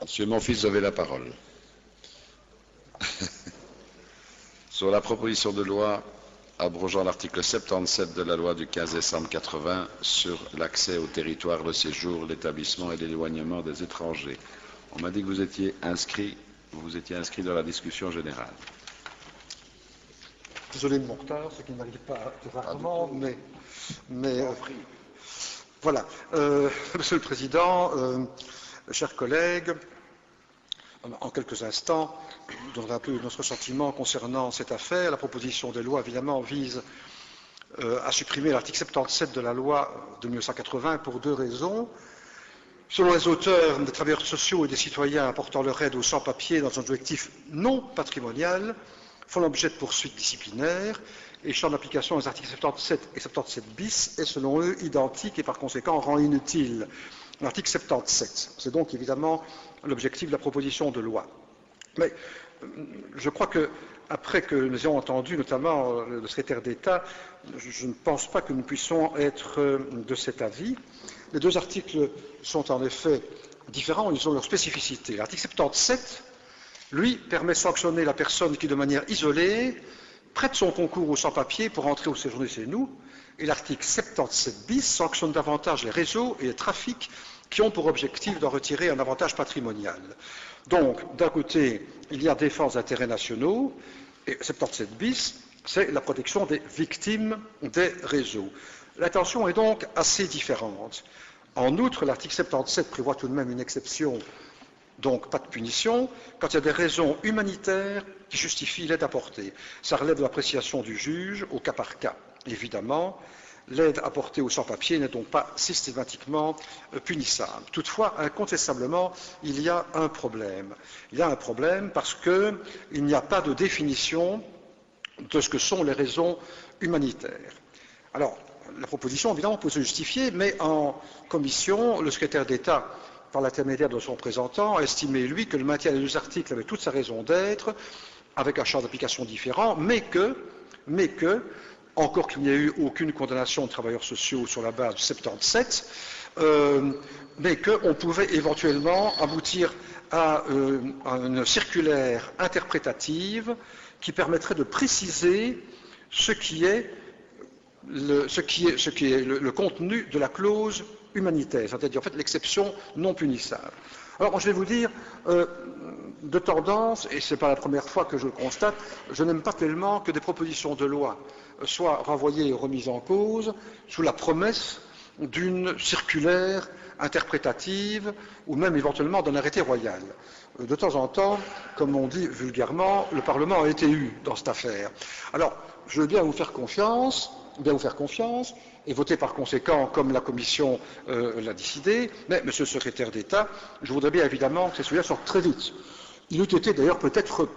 A: Monsieur Monfils, vous avez la parole. Sur la proposition de loi abrogeant l'article 77 de la loi du 15 décembre 80 sur l'accès au territoire, le séjour, l'établissement et l'éloignement des étrangers. On m'a dit que vous étiez inscrit dans la discussion générale.
J: Désolé de mon retard, ce qui ne m'arrive pas rarement, mais voilà. Monsieur le Président, chers collègues, en quelques instants, je donnerai un peu notre sentiment concernant cette affaire. La proposition de loi, évidemment, vise à supprimer l'article 77 de la loi de 1980 pour deux raisons. Selon les auteurs, des travailleurs sociaux et des citoyens apportant leur aide aux sans-papiers dans un objectif non patrimonial font l'objet de poursuites disciplinaires et le champ d'application des articles 77 et 77 bis est selon eux identique et par conséquent rend inutile l'article 77. C'est donc évidemment l'objectif de la proposition de loi. Mais je crois que, après que nous ayons entendu notamment le secrétaire d'État, je ne pense pas que nous puissions être de cet avis. Les deux articles sont en effet différents, ils ont leur spécificité. L'article 77, lui, permet de sanctionner la personne qui, de manière isolée, prête son concours aux sans-papiers pour entrer ou séjourner chez nous. Et l'article 77 bis sanctionne davantage les réseaux et les trafics qui ont pour objectif d'en retirer un avantage patrimonial. Donc, d'un côté, il y a défense d'intérêts nationaux, et 77 bis, c'est la protection des victimes des réseaux. L'intention est donc assez différente. En outre, l'article 77 prévoit tout de même une exception, donc pas de punition, quand il y a des raisons humanitaires qui justifient l'aide apportée. Ça relève de l'appréciation du juge au cas par cas, évidemment. L'aide apportée aux sans-papiers n'est donc pas systématiquement punissable. Toutefois, incontestablement, il y a un problème. Il y a un problème parce qu'il n'y a pas de définition de ce que sont les raisons humanitaires. Alors, la proposition, évidemment, peut se justifier, mais en commission, le secrétaire d'État, par l'intermédiaire de son représentant, a estimé, lui, que le maintien des deux articles avait toute sa raison d'être, avec un champ d'application différent, mais que encore qu'il n'y ait eu aucune condamnation de travailleurs sociaux sur la base du 77, mais qu'on pouvait éventuellement aboutir à une circulaire interprétative qui permettrait de préciser ce qui est le contenu de la clause humanitaire, c'est-à-dire en fait l'exception non punissable. Alors moi, je vais vous dire, de tendance, et ce n'est pas la première fois que je le constate, je n'aime pas tellement que des propositions de loi soient renvoyées et remises en cause sous la promesse d'une circulaire interprétative ou même éventuellement d'un arrêté royal. De temps en temps, comme on dit vulgairement, le Parlement a été eu dans cette affaire. Alors, je veux bien vous faire confiance et voter par conséquent comme la Commission l'a décidé, mais, Monsieur le Secrétaire d'État, je voudrais bien évidemment que ces sujets sortent très vite. Il eût été d'ailleurs peut-être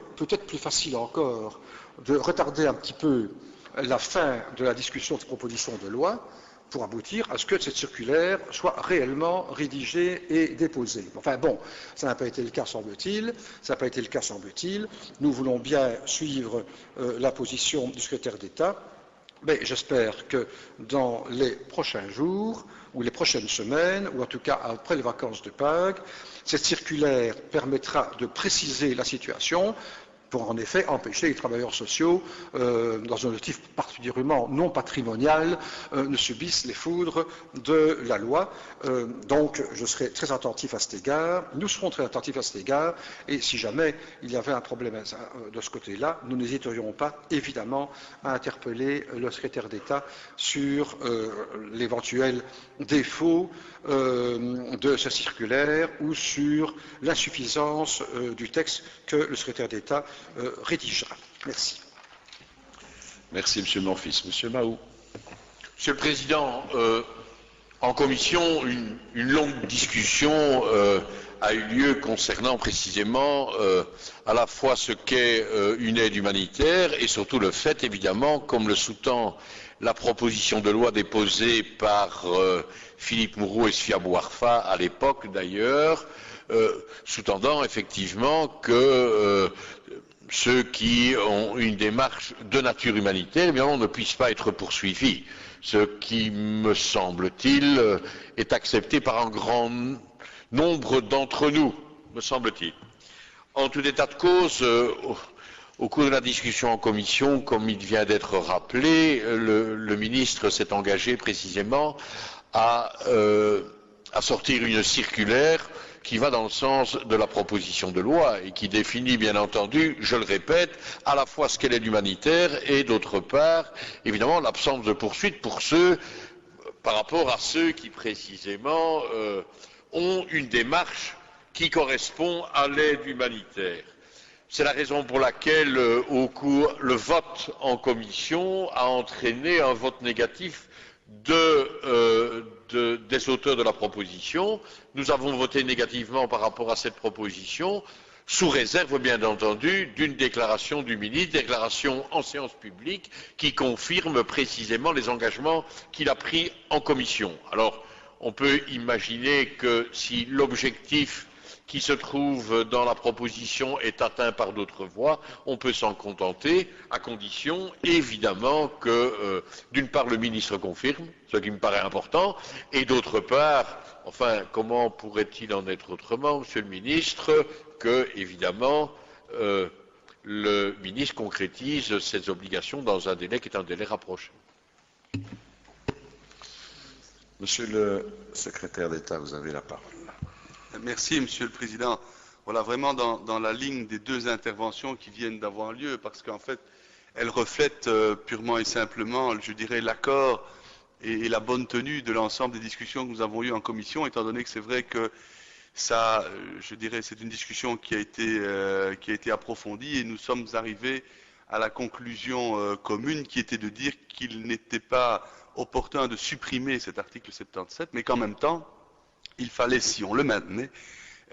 J: plus facile encore de retarder un petit peu la fin de la discussion de cette proposition de loi pour aboutir à ce que cette circulaire soit réellement rédigée et déposée. Enfin bon, ça n'a pas été le cas, semble-t-il. Ça n'a pas été le cas, semble-t-il. Nous voulons bien suivre la position du secrétaire d'État, mais j'espère que dans les prochains jours ou les prochaines semaines, ou en tout cas après les vacances de Pâques, cette circulaire permettra de préciser la situation pour en effet empêcher les travailleurs sociaux, dans un objectif particulièrement non patrimonial, ne subissent les foudres de la loi. Donc je serai très attentif à cet égard, nous serons très attentifs à cet égard, et si jamais il y avait un problème de ce côté-là, nous n'hésiterions pas évidemment à interpeller le secrétaire d'État sur l'éventuel défaut de cette circulaire ou sur l'insuffisance du texte que le secrétaire d'État rédigera. Merci.
A: Merci, M. Monfils. M. Mahou.
K: Monsieur le Président, en commission, une longue discussion a eu lieu concernant précisément à la fois ce qu'est une aide humanitaire et surtout le fait, évidemment, comme le sous-tend la proposition de loi déposée par Philippe Mourou et Sfia Bouarfa à l'époque d'ailleurs, sous-tendant effectivement que ceux qui ont une démarche de nature humanitaire, évidemment, ne puissent pas être poursuivis. Ce qui, me semble-t-il, est accepté par un grand nombre d'entre nous, me semble-t-il. En tout état de cause, au cours de la discussion en commission, comme il vient d'être rappelé, le ministre s'est engagé précisément à sortir une circulaire qui va dans le sens de la proposition de loi et qui définit, bien entendu, je le répète, à la fois ce qu'est l'aide humanitaire et, d'autre part, évidemment, l'absence de poursuite pour ceux, par rapport à ceux qui, précisément, ont une démarche qui correspond à l'aide humanitaire. C'est la raison pour laquelle, le vote en commission a entraîné un vote négatif des auteurs de la proposition. Nous avons voté négativement par rapport à cette proposition, sous réserve, bien entendu, d'une déclaration du ministre, déclaration en séance publique, qui confirme précisément les engagements qu'il a pris en commission. Alors, on peut imaginer que si l'objectif qui se trouve dans la proposition est atteint par d'autres voies, on peut s'en contenter, à condition, évidemment, que, d'une part, le ministre confirme, ce qui me paraît important, et d'autre part, enfin, comment pourrait-il en être autrement, Monsieur le ministre, que, évidemment, le ministre concrétise ses obligations dans un délai qui est un délai rapproché.
A: Monsieur le secrétaire d'État, vous avez la parole.
L: Merci, Monsieur le Président. Voilà, vraiment dans la ligne des deux interventions qui viennent d'avoir lieu, parce qu'en fait, elles reflètent purement et simplement, je dirais, l'accord et la bonne tenue de l'ensemble des discussions que nous avons eues en commission, étant donné que c'est vrai que ça, je dirais, c'est une discussion qui a été approfondie et nous sommes arrivés à la conclusion commune qui était de dire qu'il n'était pas opportun de supprimer cet article 77, mais qu'en même temps, il fallait, si on le maintenait,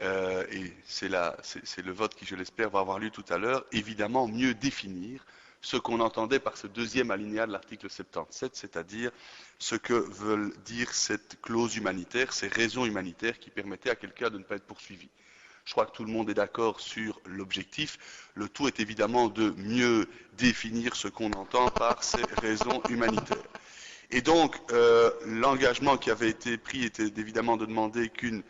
L: et c'est le vote qui, je l'espère, va avoir lieu tout à l'heure, évidemment mieux définir ce qu'on entendait par ce deuxième alinéa de l'article 77, c'est-à-dire ce que veulent dire cette clause humanitaire, ces raisons humanitaires qui permettaient à quelqu'un de ne pas être poursuivi. Je crois que tout le monde est d'accord sur l'objectif. Le tout est évidemment de mieux définir ce qu'on entend par ces raisons humanitaires. Et donc, l'engagement qui avait été pris était évidemment de demander qu'une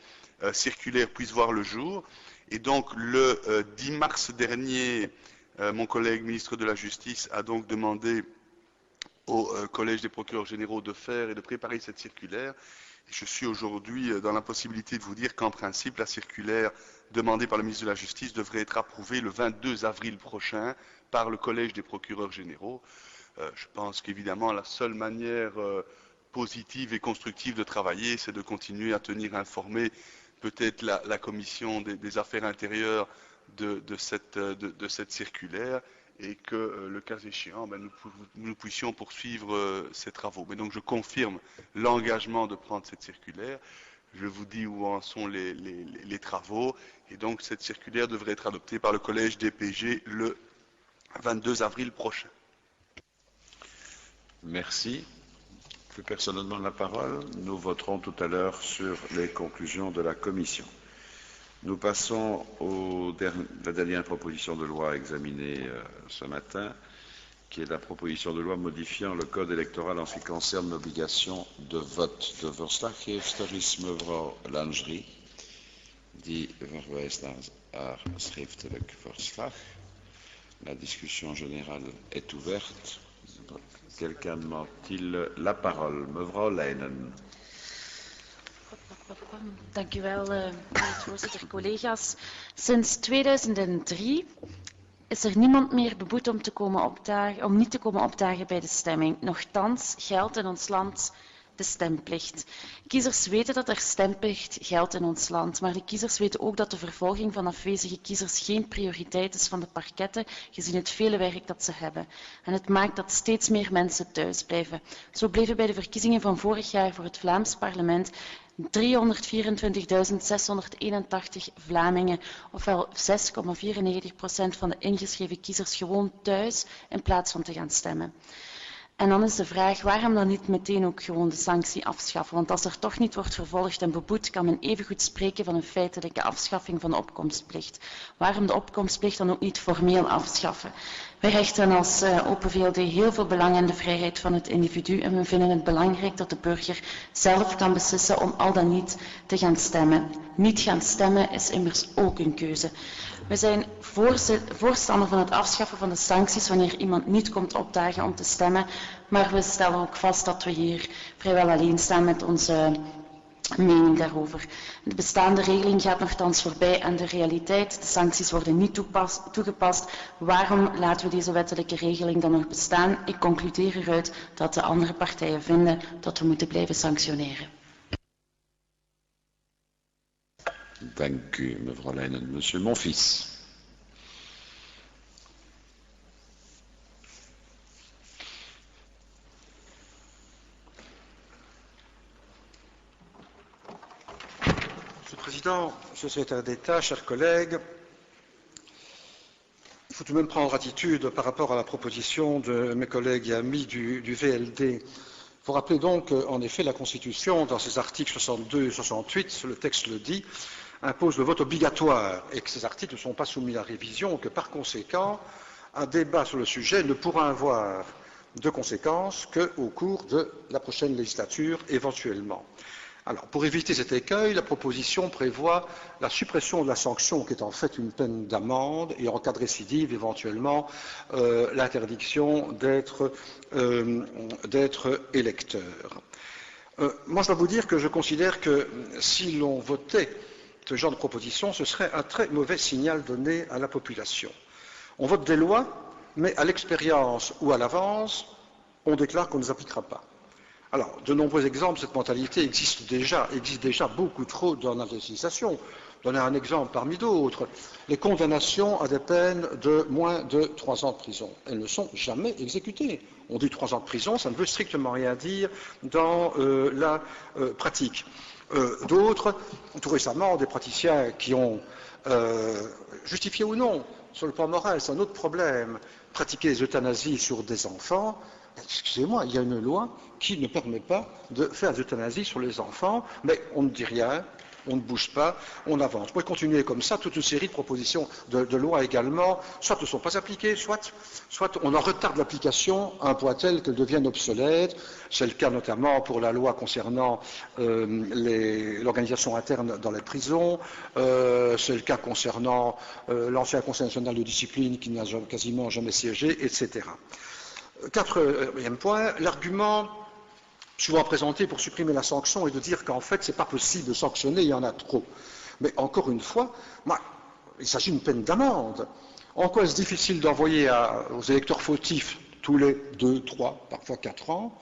L: circulaire puisse voir le jour. Et donc, le 10 mars dernier, mon collègue ministre de la Justice a donc demandé au Collège des procureurs généraux de faire et de préparer cette circulaire. Et je suis aujourd'hui dans la possibilité de vous dire qu'en principe, la circulaire demandée par le ministre de la Justice devrait être approuvée le 22 avril prochain par le Collège des procureurs généraux. Je pense qu'évidemment, la seule manière positive et constructive de travailler, c'est de continuer à tenir informée peut-être la commission des affaires intérieures de cette circulaire et que, le cas échéant, nous puissions poursuivre ces travaux. Mais donc, je confirme l'engagement de prendre cette circulaire. Je vous dis où en sont les travaux. Et donc, cette circulaire devrait être adoptée par le Collège des PG le 22 avril prochain.
A: Merci. Plus personne ne demande la parole. Nous voterons tout à l'heure sur les conclusions de la commission. Nous passons à la dernière proposition de loi examinée ce matin, qui est la proposition de loi modifiant le code électoral en ce qui concerne l'obligation de vote. De verslaggeefster is mevrouw Langerie, die verwijst naar haar schriftelijk verslag. La discussion générale est ouverte. Quelqu'un demande-t-il la parole? Mevrouw Leijnen.
I: Dank u wel, meneer de voorzitter, collega's. Sinds 2003 is er niemand meer beboet om niet te komen opdagen bij de stemming. Nochtans geldt in ons land de stemplicht. Kiezers weten dat er stemplicht geldt in ons land, maar de kiezers weten ook dat de vervolging van afwezige kiezers geen prioriteit is van de parketten, gezien het vele werk dat ze hebben. En het maakt dat steeds meer mensen thuis blijven. Zo bleven bij de verkiezingen van vorig jaar voor het Vlaams parlement 324.681 Vlamingen, ofwel 6,94% van de ingeschreven kiezers, gewoon thuis in plaats van te gaan stemmen. En dan is de vraag, waarom dan niet meteen ook gewoon de sanctie afschaffen? Want als er toch niet wordt vervolgd en beboet, kan men evengoed spreken van een feitelijke afschaffing van de opkomstplicht. Waarom de opkomstplicht dan ook niet formeel afschaffen? Wij hechten als Open VLD heel veel belang in de vrijheid van het individu en we vinden het belangrijk dat de burger zelf kan beslissen om al dan niet te gaan stemmen. Niet gaan stemmen is immers ook een keuze. We zijn voorstander van het afschaffen van de sancties wanneer iemand niet komt opdagen om te stemmen, maar we stellen ook vast dat we hier vrijwel alleen staan met onze mening daarover. De bestaande regeling gaat nogthans voorbij aan de realiteit. De sancties worden niet toegepast. Waarom laten we deze wettelijke regeling dan nog bestaan? Ik concludeer eruit dat de andere partijen vinden dat we moeten blijven sanctioneren.
A: Dank u, mevrouw Leijnen. Monsieur Monfils.
J: Monsieur le Président, Monsieur le Secrétaire d'État, chers collègues, il faut tout de même prendre attitude par rapport à la proposition de mes collègues et amis du VLD. Il faut rappeler donc qu'en effet la Constitution, dans ses articles 62 et 68, le texte le dit, impose le vote obligatoire et que ces articles ne sont pas soumis à révision, que par conséquent, un débat sur le sujet ne pourra avoir de conséquences qu'au cours de la prochaine législature, éventuellement. Alors, pour éviter cet écueil, la proposition prévoit la suppression de la sanction, qui est en fait une peine d'amende, et en cas de récidive, éventuellement, l'interdiction d'être électeur. Moi, je dois vous dire que je considère que si l'on votait ce genre de proposition, ce serait un très mauvais signal donné à la population. On vote des lois, mais à l'expérience ou à l'avance, on déclare qu'on ne les appliquera pas. Alors, de nombreux exemples de cette mentalité existent déjà beaucoup trop dans la législation. Donner un exemple parmi d'autres. Les condamnations à des peines de moins de 3 ans de prison. Elles ne sont jamais exécutées. On dit 3 ans de prison, ça ne veut strictement rien dire dans la pratique. D'autres, tout récemment, des praticiens qui ont, justifié ou non, sur le plan moral, c'est un autre problème, pratiqué les euthanasies sur des enfants. Excusez-moi, il y a une loi qui ne permet pas de faire des euthanasies sur les enfants, mais on ne dit rien, on ne bouge pas, on avance. On pourrait continuer comme ça, toute une série de propositions de loi également, soit ne sont pas appliquées, soit on en retarde l'application à un point tel qu'elles deviennent obsolètes. C'est le cas notamment pour la loi concernant l'organisation interne dans les prisons, c'est le cas concernant l'ancien Conseil national de discipline qui n'a quasiment jamais siégé, etc. Quatrième point, l'argument souvent présenté pour supprimer la sanction est de dire qu'en fait, ce n'est pas possible de sanctionner, il y en a trop. Mais encore une fois, il s'agit d'une peine d'amende. En quoi est-ce difficile d'envoyer aux électeurs fautifs, tous les 2, 3, parfois 4 ans,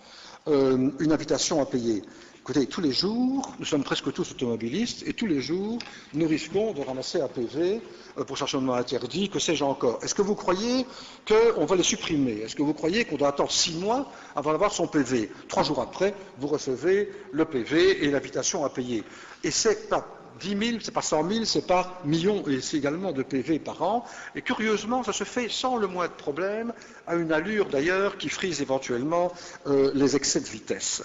J: une invitation à payer? Écoutez, tous les jours, nous sommes presque tous automobilistes, et tous les jours, nous risquons de ramasser un PV pour stationnement interdit, que sais-je encore. Est-ce que vous croyez qu'on va les supprimer? Est-ce que vous croyez qu'on doit attendre 6 mois avant d'avoir son PV? 3 jours après, vous recevez le PV et l'invitation à payer. Et c'est pas 10 000, c'est pas 100 000, c'est pas millions, et c'est également de PV par an. Et curieusement, ça se fait sans le moindre problème, à une allure d'ailleurs qui frise éventuellement les excès de vitesse.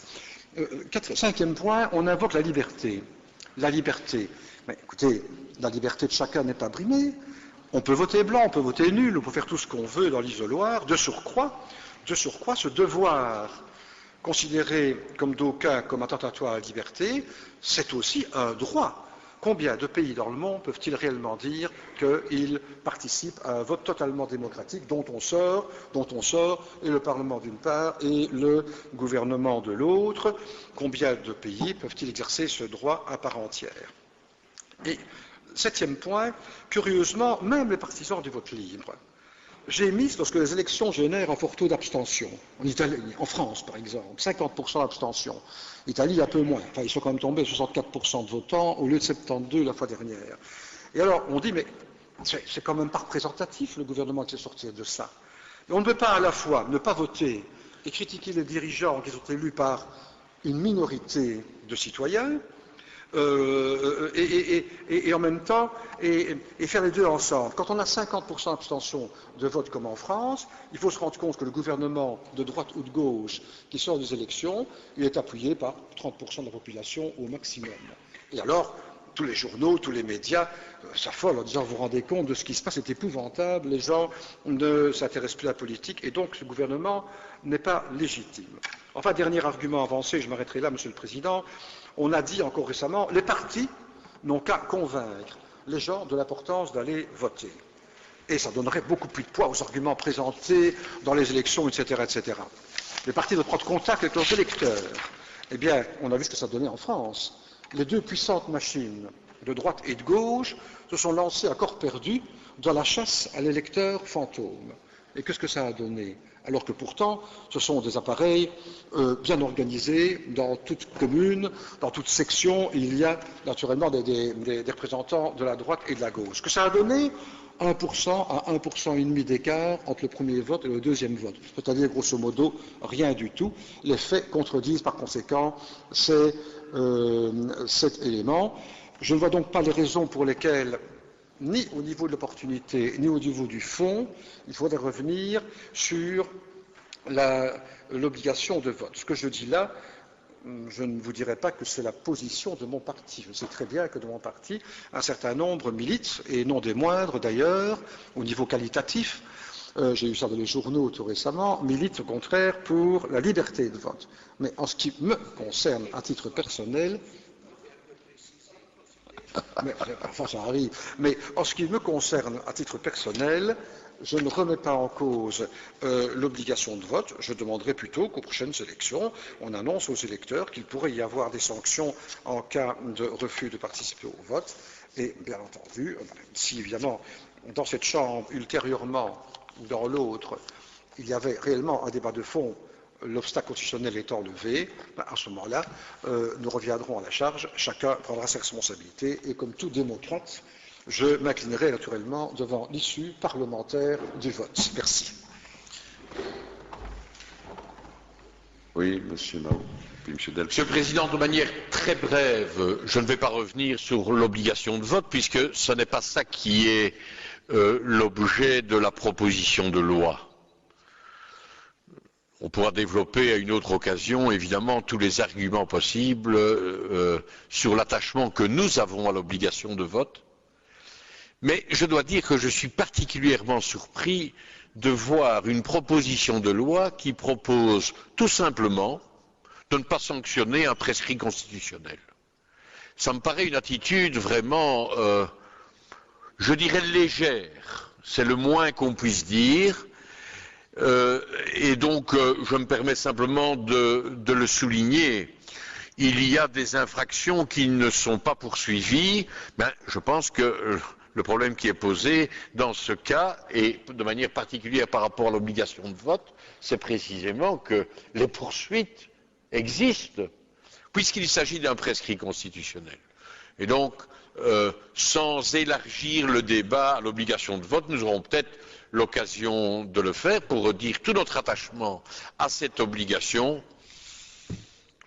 J: Cinquième point, on invoque la liberté. La liberté. Mais écoutez, la liberté de chacun n'est pas brimée. On peut voter blanc, on peut voter nul, on peut faire tout ce qu'on veut dans l'isoloir. De surcroît, ce devoir considéré comme d'aucuns comme attentatoire à la liberté, c'est aussi un droit. Combien de pays dans le monde peuvent-ils réellement dire qu'ils participent à un vote totalement démocratique dont on sort, et le Parlement d'une part et le gouvernement de l'autre? Combien de pays peuvent-ils exercer ce droit à part entière? Et septième point, curieusement, même les partisans du vote libre gémissent lorsque les élections génèrent un fort taux d'abstention. En Italie, en France par exemple, 50% d'abstention. Italie un peu moins. Enfin, ils sont quand même tombés à 64% de votants au lieu de 72 la fois dernière. Et alors, on dit, mais c'est quand même pas représentatif le gouvernement qui est sorti de ça. Et on ne peut pas à la fois ne pas voter et critiquer les dirigeants qui sont élus par une minorité de citoyens, et en même temps et faire les deux ensemble. Quand on a 50% d'abstention de vote comme en France, il faut se rendre compte que le gouvernement de droite ou de gauche qui sort des élections, il est appuyé par 30% de la population au maximum. Et alors, tous les journaux, tous les médias s'affolent en disant, vous vous rendez compte de ce qui se passe, c'est épouvantable, les gens ne s'intéressent plus à la politique, et donc ce gouvernement n'est pas légitime. Enfin, dernier argument avancé, je m'arrêterai là, Monsieur le Président, on a dit encore récemment, les partis n'ont qu'à convaincre les gens de l'importance d'aller voter. Et ça donnerait beaucoup plus de poids aux arguments présentés dans les élections, etc., etc. Les partis doivent prendre contact avec leurs électeurs. Eh bien, on a vu ce que ça donnait en France. Les deux puissantes machines de droite et de gauche se sont lancées à corps perdu dans la chasse à l'électeur fantôme. Et qu'est-ce que ça a donné? Alors que pourtant, ce sont des appareils bien organisés dans toute commune, dans toute section, il y a naturellement des représentants de la droite et de la gauche. Ce que ça a donné 1% à 1,5% d'écart entre le premier vote et le deuxième vote. C'est-à-dire, grosso modo, rien du tout. Les faits contredisent par conséquent cet élément. Je ne vois donc pas les raisons pour lesquelles, ni au niveau de l'opportunité, ni au niveau du fond, il faudrait revenir sur l'obligation de vote. Ce que je dis là, je ne vous dirai pas que c'est la position de mon parti. Je sais très bien que de mon parti, un certain nombre militent, et non des moindres d'ailleurs, au niveau qualitatif, j'ai eu ça dans les journaux tout récemment, militent au contraire pour la liberté de vote. Mais en ce qui me concerne à titre personnel, enfin, ça arrive. Mais en ce qui me concerne à titre personnel, je ne remets pas en cause l'obligation de vote. Je demanderai plutôt qu'aux prochaines élections, on annonce aux électeurs qu'il pourrait y avoir des sanctions en cas de refus de participer au vote. Et bien entendu, si évidemment, dans cette Chambre, ultérieurement, ou dans l'autre, il y avait réellement un débat de fond, l'obstacle constitutionnel étant levé, à ce moment-là, nous reviendrons à la charge, chacun prendra ses responsabilités, et comme tout démocrate, je m'inclinerai naturellement devant l'issue parlementaire du vote. Merci.
A: Oui, Monsieur Mao. Puis Monsieur Delpech.
K: Monsieur le Président, de manière très brève, je ne vais pas revenir sur l'obligation de vote, puisque ce n'est pas ça qui est l'objet de la proposition de loi. On pourra développer à une autre occasion, évidemment, tous les arguments possibles sur l'attachement que nous avons à l'obligation de vote. Mais je dois dire que je suis particulièrement surpris de voir une proposition de loi qui propose tout simplement de ne pas sanctionner un prescrit constitutionnel. Ça me paraît une attitude vraiment, je dirais, légère. C'est le moins qu'on puisse dire. Et donc, je me permets simplement de le souligner. Il y a des infractions qui ne sont pas poursuivies. Je pense que le problème qui est posé dans ce cas, et de manière particulière par rapport à l'obligation de vote, c'est précisément que les poursuites existent, puisqu'il s'agit d'un prescrit constitutionnel. Et donc, sans élargir le débat à l'obligation de vote, nous aurons peut-être l'occasion de le faire pour redire tout notre attachement à cette obligation.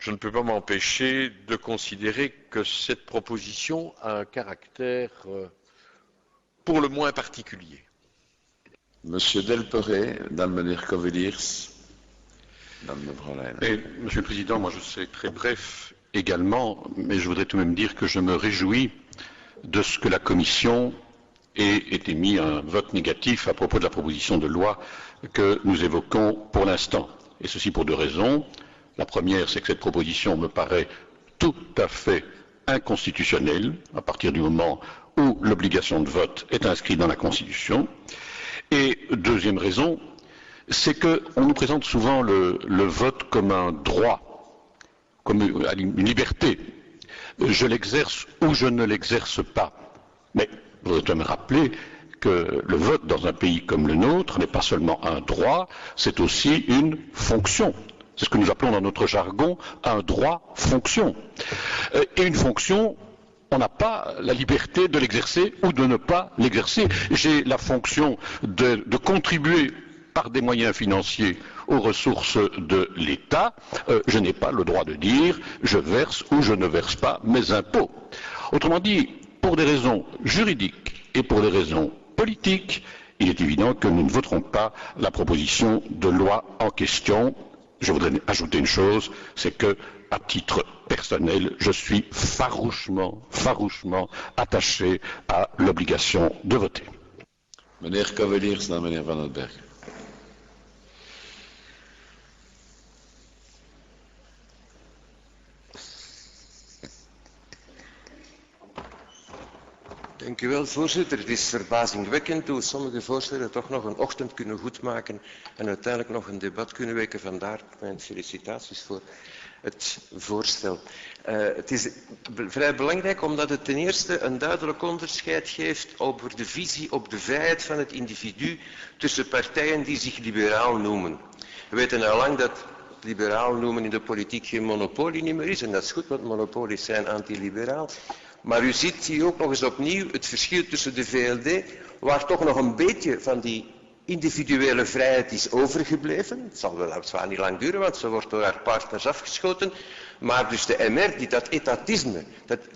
K: je ne peux pas m'empêcher de considérer que cette proposition a un caractère pour le moins particulier.
A: Monsieur Delperret, dan meneer Caveliers, dan mevrouw Leijnen.
M: Monsieur le Président, moi je serai très bref également, mais je voudrais tout de même dire que je me réjouis de ce que la Commission ait émis un vote négatif à propos de la proposition de loi que nous évoquons pour l'instant. Et ceci pour deux raisons. La première, c'est que cette proposition me paraît tout à fait inconstitutionnelle à partir du moment où l'obligation de vote est inscrite dans la Constitution. Et deuxième raison, c'est qu'on nous présente souvent le vote comme un droit, comme une liberté. Je l'exerce ou je ne l'exerce pas. Mais je voudrais me rappeler que le vote dans un pays comme le nôtre n'est pas seulement un droit, c'est aussi une fonction. C'est ce que nous appelons dans notre jargon un droit-fonction. Et une fonction, on n'a pas la liberté de l'exercer ou de ne pas l'exercer. J'ai la fonction de contribuer par des moyens financiers aux ressources de l'État. Je n'ai pas le droit de dire je verse ou je ne verse pas mes impôts. Autrement dit, pour des raisons juridiques et pour des raisons politiques, il est évident que nous ne voterons pas la proposition de loi en question. Je voudrais ajouter une chose, c'est que, à titre personnel, je suis farouchement attaché à l'obligation de voter.
A: Meneer Caveliers, dan meneer Van den Berg.
N: Dank u wel, voorzitter. Het is verbazingwekkend hoe sommige voorstellen toch nog een ochtend kunnen goedmaken en uiteindelijk nog een debat kunnen weken. Vandaar mijn felicitaties voor het voorstel. Het is vrij belangrijk omdat het ten eerste een duidelijk onderscheid geeft over de visie op de vrijheid van het individu tussen partijen die zich liberaal noemen. We weten al lang dat liberaal noemen in de politiek geen monopolie niet meer is en dat is goed, want monopolies zijn antiliberaal. Maar u ziet hier ook nog eens opnieuw het verschil tussen de VLD, waar toch nog een beetje van die individuele vrijheid is overgebleven. Het zal weliswaar niet lang duren, want ze wordt door haar partners afgeschoten. Maar dus de MR die dat etatisme,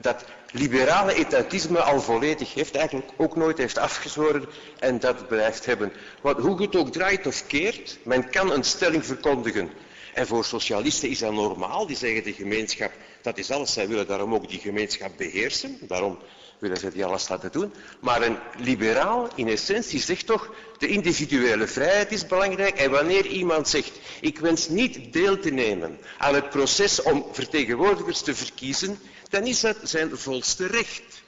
N: dat liberale etatisme al volledig heeft, eigenlijk ook nooit heeft afgezworen en dat blijft hebben. Want hoe het ook draait of keert, men kan een stelling verkondigen. En voor socialisten is dat normaal, die zeggen de gemeenschap, dat is alles, zij willen daarom ook die gemeenschap beheersen, daarom willen ze die alles laten doen. Maar een liberaal in essentie zegt toch, de individuele vrijheid is belangrijk en wanneer iemand zegt, ik wens niet deel te nemen aan het proces om vertegenwoordigers te verkiezen, dan is dat zijn volste recht.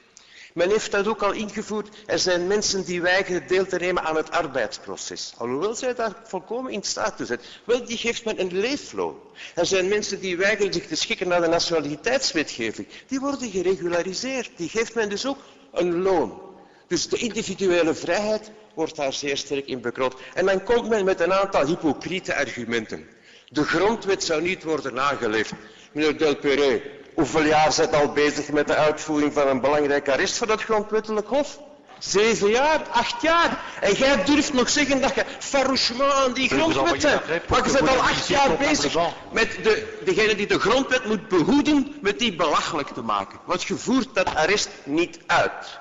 N: Men heeft dat ook al ingevoerd. Er zijn mensen die weigeren deel te nemen aan het arbeidsproces. Alhoewel zij daar volkomen in staat toe zijn. Wel, die geeft men een leefloon. Er zijn mensen die weigeren zich te schikken naar de nationaliteitswetgeving. Die worden geregulariseerd. Die geeft men dus ook een loon. Dus de individuele vrijheid wordt daar zeer sterk in bekroond. En dan komt men met een aantal hypocriete argumenten. De grondwet zou niet worden nageleefd. Meneer Delperret, hoeveel jaar zit al bezig met de uitvoering van een belangrijk arrest van het grondwettelijk hof? 7 jaar, 8 jaar. En jij durft nog zeggen dat je farouchement aan die grondwet bent. Maar je bent al 8 jaar bezig met degene die de grondwet moet behoeden, met die belachelijk te maken. Want je voert dat arrest niet uit.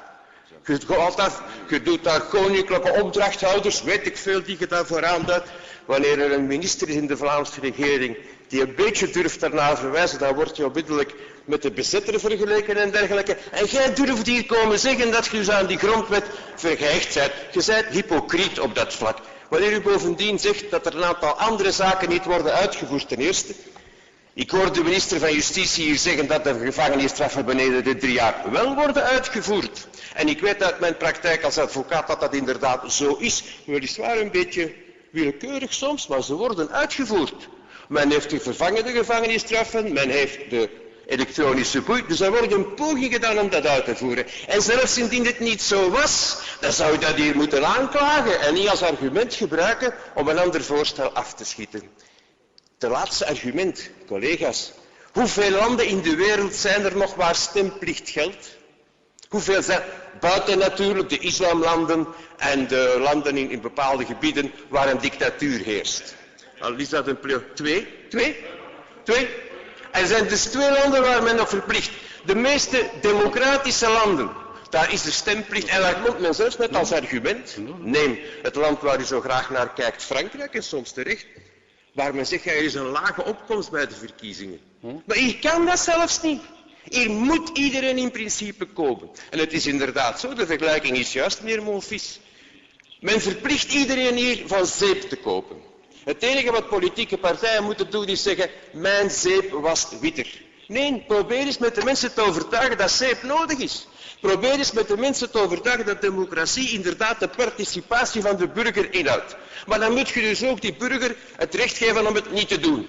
N: Je doet daar koninklijke opdrachthouders, weet ik veel, die je daarvoor aanduidt. Wanneer er een minister is in de Vlaamse regering die een beetje durft daarnaar verwijzen, dan word je onmiddellijk met de bezetter vergeleken en dergelijke. En jij durft hier komen zeggen dat je dus aan die grondwet vergehecht bent. Je bent hypocriet op dat vlak. Wanneer u bovendien zegt dat er een aantal andere zaken niet worden uitgevoerd, ten eerste. Ik hoor de minister van Justitie hier zeggen dat de gevangenisstraffen beneden de 3 jaar wel worden uitgevoerd. En ik weet uit mijn praktijk als advocaat dat dat inderdaad zo is. Weliswaar een beetje willekeurig soms, maar ze worden uitgevoerd. Men heeft de vervangende gevangenisstraffen, men heeft de elektronische boei, dus er wordt een poging gedaan om dat uit te voeren. En zelfs indien het niet zo was, dan zou je dat hier moeten aanklagen en niet als argument gebruiken om een ander voorstel af te schieten. Het laatste argument, collega's. Hoeveel landen in de wereld zijn er nog waar stemplicht geldt? Hoeveel zijn buiten natuurlijk de islamlanden en de landen in bepaalde gebieden waar een dictatuur heerst? Al is dat een 2? Er zijn dus 2 landen waar men nog verplicht. De meeste democratische landen, daar is de stemplicht en daar komt men zelfs met als argument. Neem het land waar u zo graag naar kijkt, Frankrijk, en soms terecht, waar men zegt, er is een lage opkomst bij de verkiezingen. Maar hier kan dat zelfs niet. Hier moet iedereen in principe komen. En het is inderdaad zo, de vergelijking is juist, meneer Monfils. Men verplicht iedereen hier van zeep te kopen. Het enige wat politieke partijen moeten doen is zeggen, mijn zeep was witter. Nee, probeer eens met de mensen te overtuigen dat zeep nodig is. Probeer eens met de mensen te overtuigen dat democratie inderdaad de participatie van de burger inhoudt. Maar dan moet je dus ook die burger het recht geven om het niet te doen.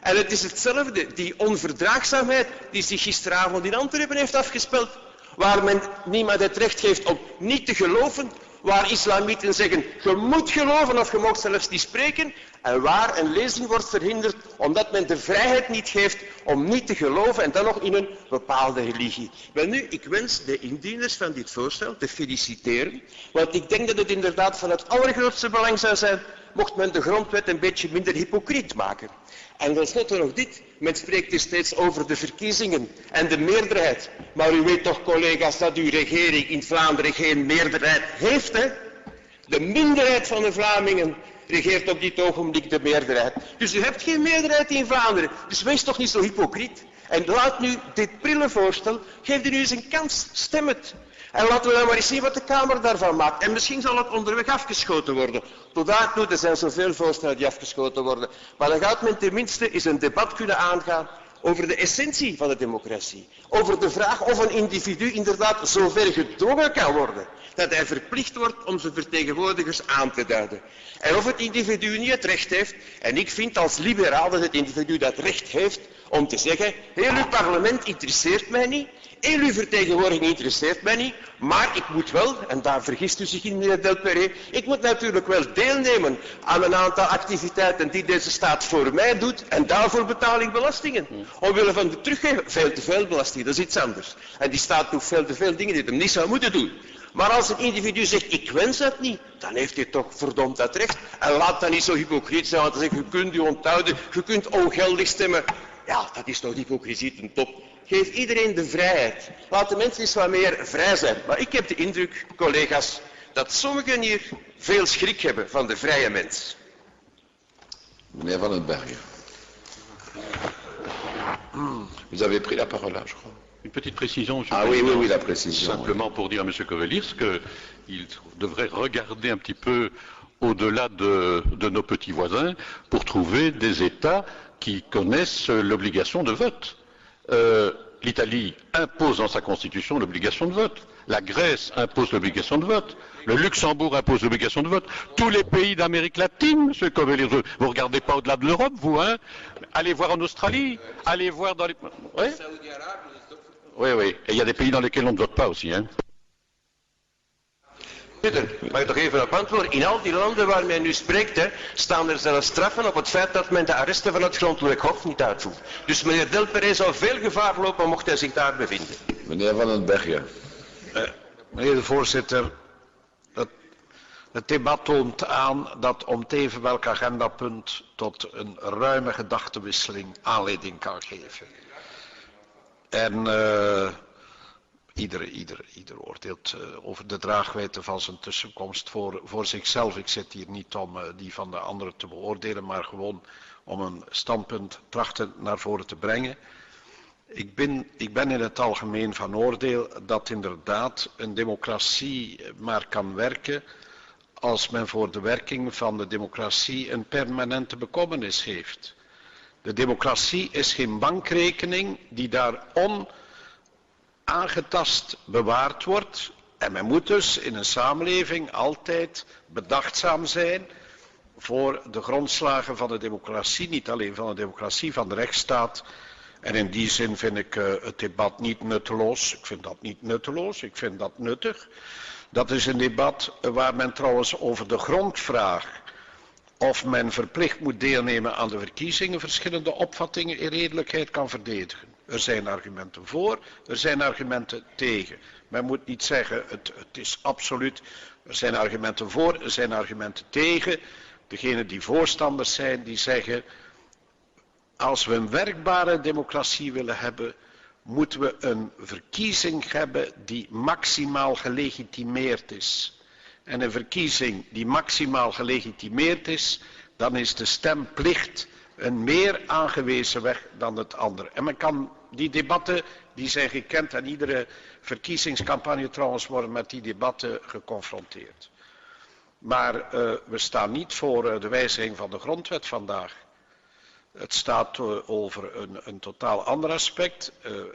N: En het is hetzelfde, die onverdraagzaamheid die zich gisteravond in Antwerpen heeft afgespeeld, waar men niemand het recht geeft om niet te geloven, waar islamieten zeggen, je moet geloven of je mag zelfs niet spreken, en waar een lezing wordt verhinderd omdat men de vrijheid niet geeft om niet te geloven en dan nog in een bepaalde religie. Welnu, ik wens de indieners van dit voorstel te feliciteren, want ik denk dat het inderdaad van het allergrootste belang zou zijn, mocht men de grondwet een beetje minder hypocriet maken. En tenslotte nog dit, men spreekt dus steeds over de verkiezingen en de meerderheid. Maar u weet toch, collega's, dat uw regering in Vlaanderen geen meerderheid heeft, hè? De minderheid van de Vlamingen regeert op dit ogenblik de meerderheid. Dus u hebt geen meerderheid in Vlaanderen. Dus wees toch niet zo hypocriet. En laat nu dit prille voorstel, geef er nu eens een kans, stem het. En laten we dan maar eens zien wat de Kamer daarvan maakt. En misschien zal het onderweg afgeschoten worden. Tot daartoe, er zijn zoveel voorstellen die afgeschoten worden. Maar dan gaat men tenminste eens een debat kunnen aangaan over de essentie van de democratie. Over de vraag of een individu inderdaad zo ver gedwongen kan worden dat hij verplicht wordt om zijn vertegenwoordigers aan te duiden. En of het individu niet het recht heeft, en ik vind als liberaal dat het individu dat recht heeft om te zeggen, heel uw parlement interesseert mij niet, heel uw vertegenwoordiging interesseert mij niet, maar ik moet wel, en daar vergist u zich in, meneer Delperrey, ik moet natuurlijk wel deelnemen aan een aantal activiteiten die deze staat voor mij doet, en daarvoor betaal ik belastingen. Omwille van de teruggeven, veel te veel belasting, dat is iets anders. En die staat doet veel te veel dingen die hij niet zou moeten doen. Maar als een individu zegt, ik wens dat niet, dan heeft hij toch verdomd dat recht. En laat dan niet zo hypocriet zijn, want dan zegt, je kunt u onthouden, je kunt ongeldig stemmen. Ja, dat is toch hypocrisie ten top. Geef iedereen de vrijheid. Laat de mensen eens wat meer vrij zijn. Maar ik heb de indruk, collega's, dat sommigen hier veel schrik hebben van de vrije mens.
A: Meneer Van den Bergen. Vous avez pris la parole là, je crois.
M: Une petite précision, Monsieur
A: Ah
M: le Président,
A: oui, la précision.
M: simplement pour dire à M. Kovelis qu'il devrait regarder un petit peu au-delà de nos petits voisins pour trouver des États qui connaissent l'obligation de vote. L'Italie impose dans sa constitution l'obligation de vote. La Grèce impose l'obligation de vote. Le Luxembourg impose l'obligation de vote. Tous les pays d'Amérique latine, M. Kovelis, vous ne regardez pas au-delà de l'Europe, vous, hein? Allez voir en Australie, allez voir dans les... Ouais? Oui, oui. Et il y a des pays dans lesquels on ne vote pas aussi, hein?
N: Mag ik toch even op antwoorden? In al die landen waar men nu spreekt, staan er zelfs straffen op het feit dat men de arresten van het grondwettelijk hof niet uitvoert. Dus meneer Delperrey zou veel gevaar lopen mocht hij zich daar bevinden.
A: Meneer Van den Bergen.
E: Meneer de voorzitter, het debat toont aan dat om te even welk agendapunt tot een ruime gedachtenwisseling aanleiding kan geven. En ieder oordeelt over de draagwijdte van zijn tussenkomst voor zichzelf. Ik zit hier niet om die van de anderen te beoordelen, maar gewoon om een standpunt trachten naar voren te brengen. Ik ben in het algemeen van oordeel dat inderdaad een democratie maar kan werken als men voor de werking van de democratie een permanente bekommernis heeft. De democratie is geen bankrekening die daar onaangetast bewaard wordt. En men moet dus in een samenleving altijd bedachtzaam zijn voor de grondslagen van de democratie. Niet alleen van de democratie, van de rechtsstaat. En in die zin vind ik het debat niet nutteloos. Ik vind dat niet nutteloos, ik vind dat nuttig. Dat is een debat waar men trouwens over de grondvraag of men verplicht moet deelnemen aan de verkiezingen verschillende opvattingen in redelijkheid kan verdedigen. Er zijn argumenten voor, er zijn argumenten tegen. Men moet niet zeggen het is absoluut, er zijn argumenten voor, er zijn argumenten tegen. Degenen die voorstanders zijn, die zeggen als we een werkbare democratie willen hebben, moeten we een verkiezing hebben die maximaal gelegitimeerd is. En een verkiezing die maximaal gelegitimeerd is, dan is de stemplicht een meer aangewezen weg dan het andere. En men kan die debatten, die zijn gekend en iedere verkiezingscampagne trouwens worden met die debatten geconfronteerd. Maar we staan niet voor de wijziging van de grondwet vandaag. Het staat over een totaal ander aspect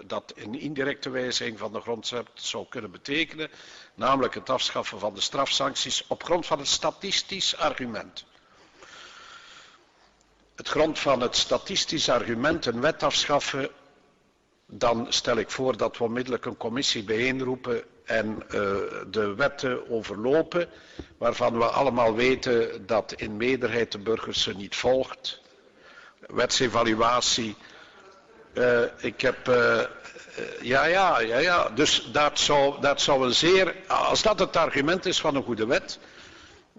E: dat een indirecte wijziging van de grondwet zou kunnen betekenen, namelijk het afschaffen van de strafsancties op grond van het statistisch argument. Het grond van het statistisch argument een wet afschaffen, dan stel ik voor dat we onmiddellijk een commissie bijeenroepen en de wetten overlopen, waarvan we allemaal weten dat in meerderheid de burgers ze niet volgt. Wetsevaluatie. Dus dat zou een zeer, als dat het argument is van een goede wet,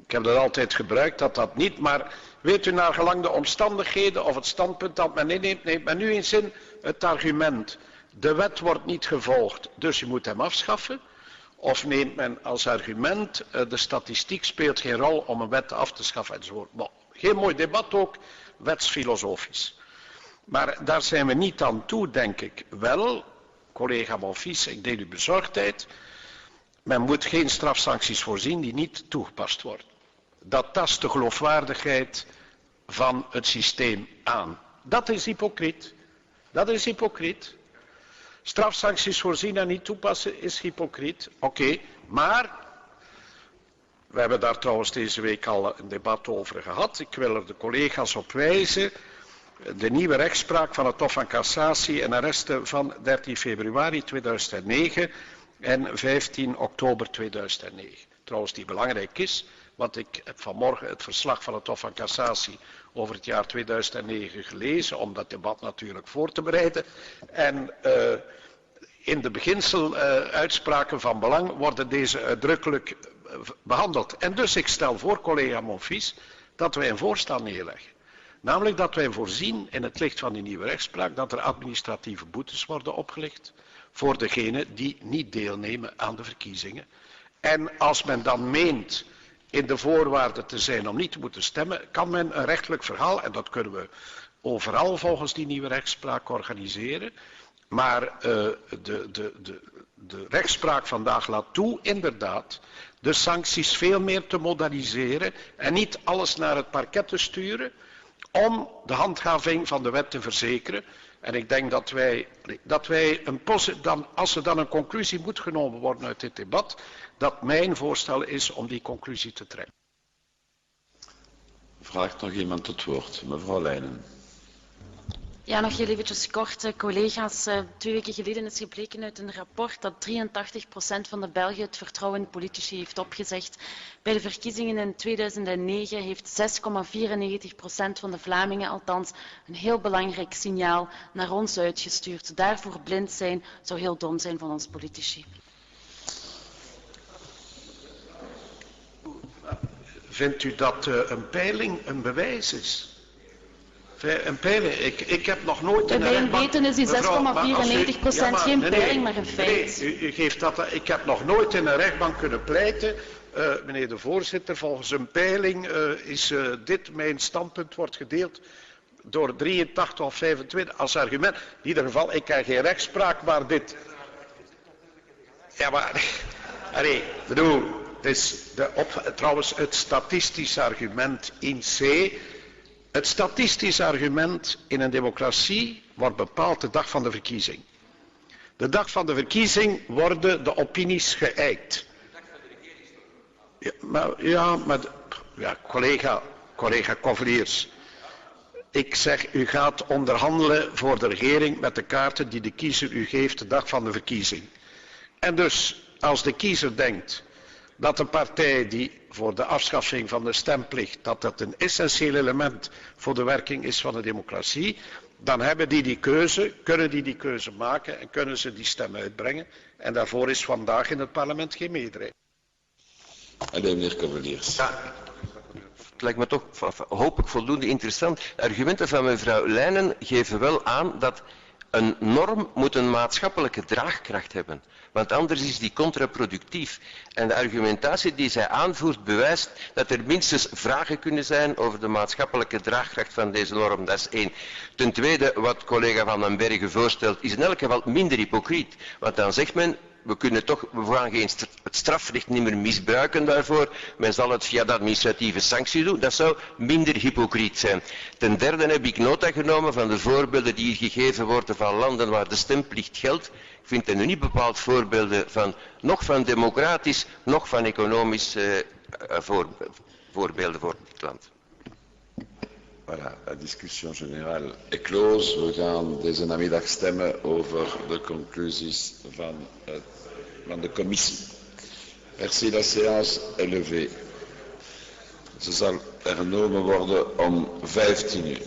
E: ik heb dat altijd gebruikt, dat niet, maar weet u, naar gelang de omstandigheden of het standpunt dat men inneemt, neemt men nu eens in het argument, de wet wordt niet gevolgd, dus je moet hem afschaffen, of neemt men als argument, de statistiek speelt geen rol om een wet af te schaffen enzovoort. Bon, geen mooi debat ook, wetsfilosofisch. Maar daar zijn we niet aan toe, denk ik. Wel, collega Monfils, ik deel uw bezorgdheid. Men moet geen strafsancties voorzien die niet toegepast worden. Dat tast de geloofwaardigheid van het systeem aan. Dat is hypocriet. Dat is hypocriet. Strafsancties voorzien en niet toepassen is hypocriet. Oké, maar we hebben daar trouwens deze week al een debat over gehad. Ik wil er de collega's op wijzen. De nieuwe rechtspraak van het Hof van Cassatie en arresten van 13 februari 2009 en 15 oktober 2009. Trouwens die belangrijk is, want ik heb vanmorgen het verslag van het Hof van Cassatie over het jaar 2009 gelezen, om dat debat natuurlijk voor te bereiden. En in de beginseluitspraken van belang worden deze uitdrukkelijk behandeld. En dus ik stel voor, collega Monfils, dat wij een voorstel neerleggen. Namelijk dat wij voorzien, in het licht van die nieuwe rechtspraak, dat er administratieve boetes worden opgelegd voor degenen die niet deelnemen aan de verkiezingen. En als men dan meent in de voorwaarden te zijn om niet te moeten stemmen, kan men een rechtelijk verhaal, en dat kunnen we overal volgens die nieuwe rechtspraak organiseren, maar de rechtspraak vandaag laat toe, inderdaad, de sancties veel meer te moderniseren en niet alles naar het parket te sturen om de handhaving van de wet te verzekeren. En ik denk dat wij als er dan een conclusie moet genomen worden uit dit debat, dat mijn voorstel is om die conclusie te trekken.
A: Vraagt nog iemand het woord? Mevrouw Leijnen.
I: Ja, nog heel eventjes kort, collega's. 2 weken geleden is gebleken uit een rapport dat 83% van de Belgen het vertrouwen in politici heeft opgezegd. Bij de verkiezingen in 2009 heeft 6,94% van de Vlamingen althans een heel belangrijk signaal naar ons uitgestuurd. Daarvoor blind zijn zou heel dom zijn van ons politici.
E: Vindt u dat een peiling een bewijs is? Een peiling. Ik heb nog nooit in een rechtbank...
I: weten is die 6,94% geen peiling, maar een feit.
E: Nee, u geeft dat... Ik heb nog nooit in een rechtbank kunnen pleiten. Meneer de voorzitter, volgens een peiling is dit mijn standpunt wordt gedeeld door 83 of 25 als argument. In ieder geval, ik heb geen rechtspraak, maar dit... Ja, maar... Nee, bedoel... Dus trouwens, het statistisch argument in C... Het statistisch argument in een democratie wordt bepaald de dag van de verkiezing. De dag van de verkiezing worden de opinies geëikt. Collega Cavaliers. Ik zeg, u gaat onderhandelen voor de regering met de kaarten die de kiezer u geeft de dag van de verkiezing. En dus, als de kiezer denkt dat een partij die voor de afschaffing van de stemplicht, dat dat een essentieel element voor de werking is van de democratie, dan hebben die keuze, kunnen die keuze maken en kunnen ze die stem uitbrengen. En daarvoor is vandaag in het parlement geen meerderheid.
A: Meneer Cavaliers.
J: Ja,
N: het lijkt me toch hopelijk voldoende interessant. De argumenten van mevrouw Leijnen geven wel aan dat een norm moet een maatschappelijke draagkracht hebben. Want anders is die contraproductief. En de argumentatie die zij aanvoert bewijst dat er minstens vragen kunnen zijn over de maatschappelijke draagkracht van deze norm. Dat is één. Ten tweede, wat collega Van den Bergen voorstelt, is in elk geval minder hypocriet. Want dan zegt men, we gaan het strafrecht niet meer misbruiken daarvoor. Men zal het via de administratieve sanctie doen. Dat zou minder hypocriet zijn. Ten derde heb ik nota genomen van de voorbeelden die hier gegeven worden van landen waar de stemplicht geldt. Ik vind er nu niet bepaald voorbeelden van, nog van democratisch, nog van economisch voorbeelden voor dit land.
A: Voilà, la discussion générale est close. We gaan deze namiddag stemmen over de conclusies van de commissie. Merci, la séance est levée. Ze zal hernomen worden om 15 uur.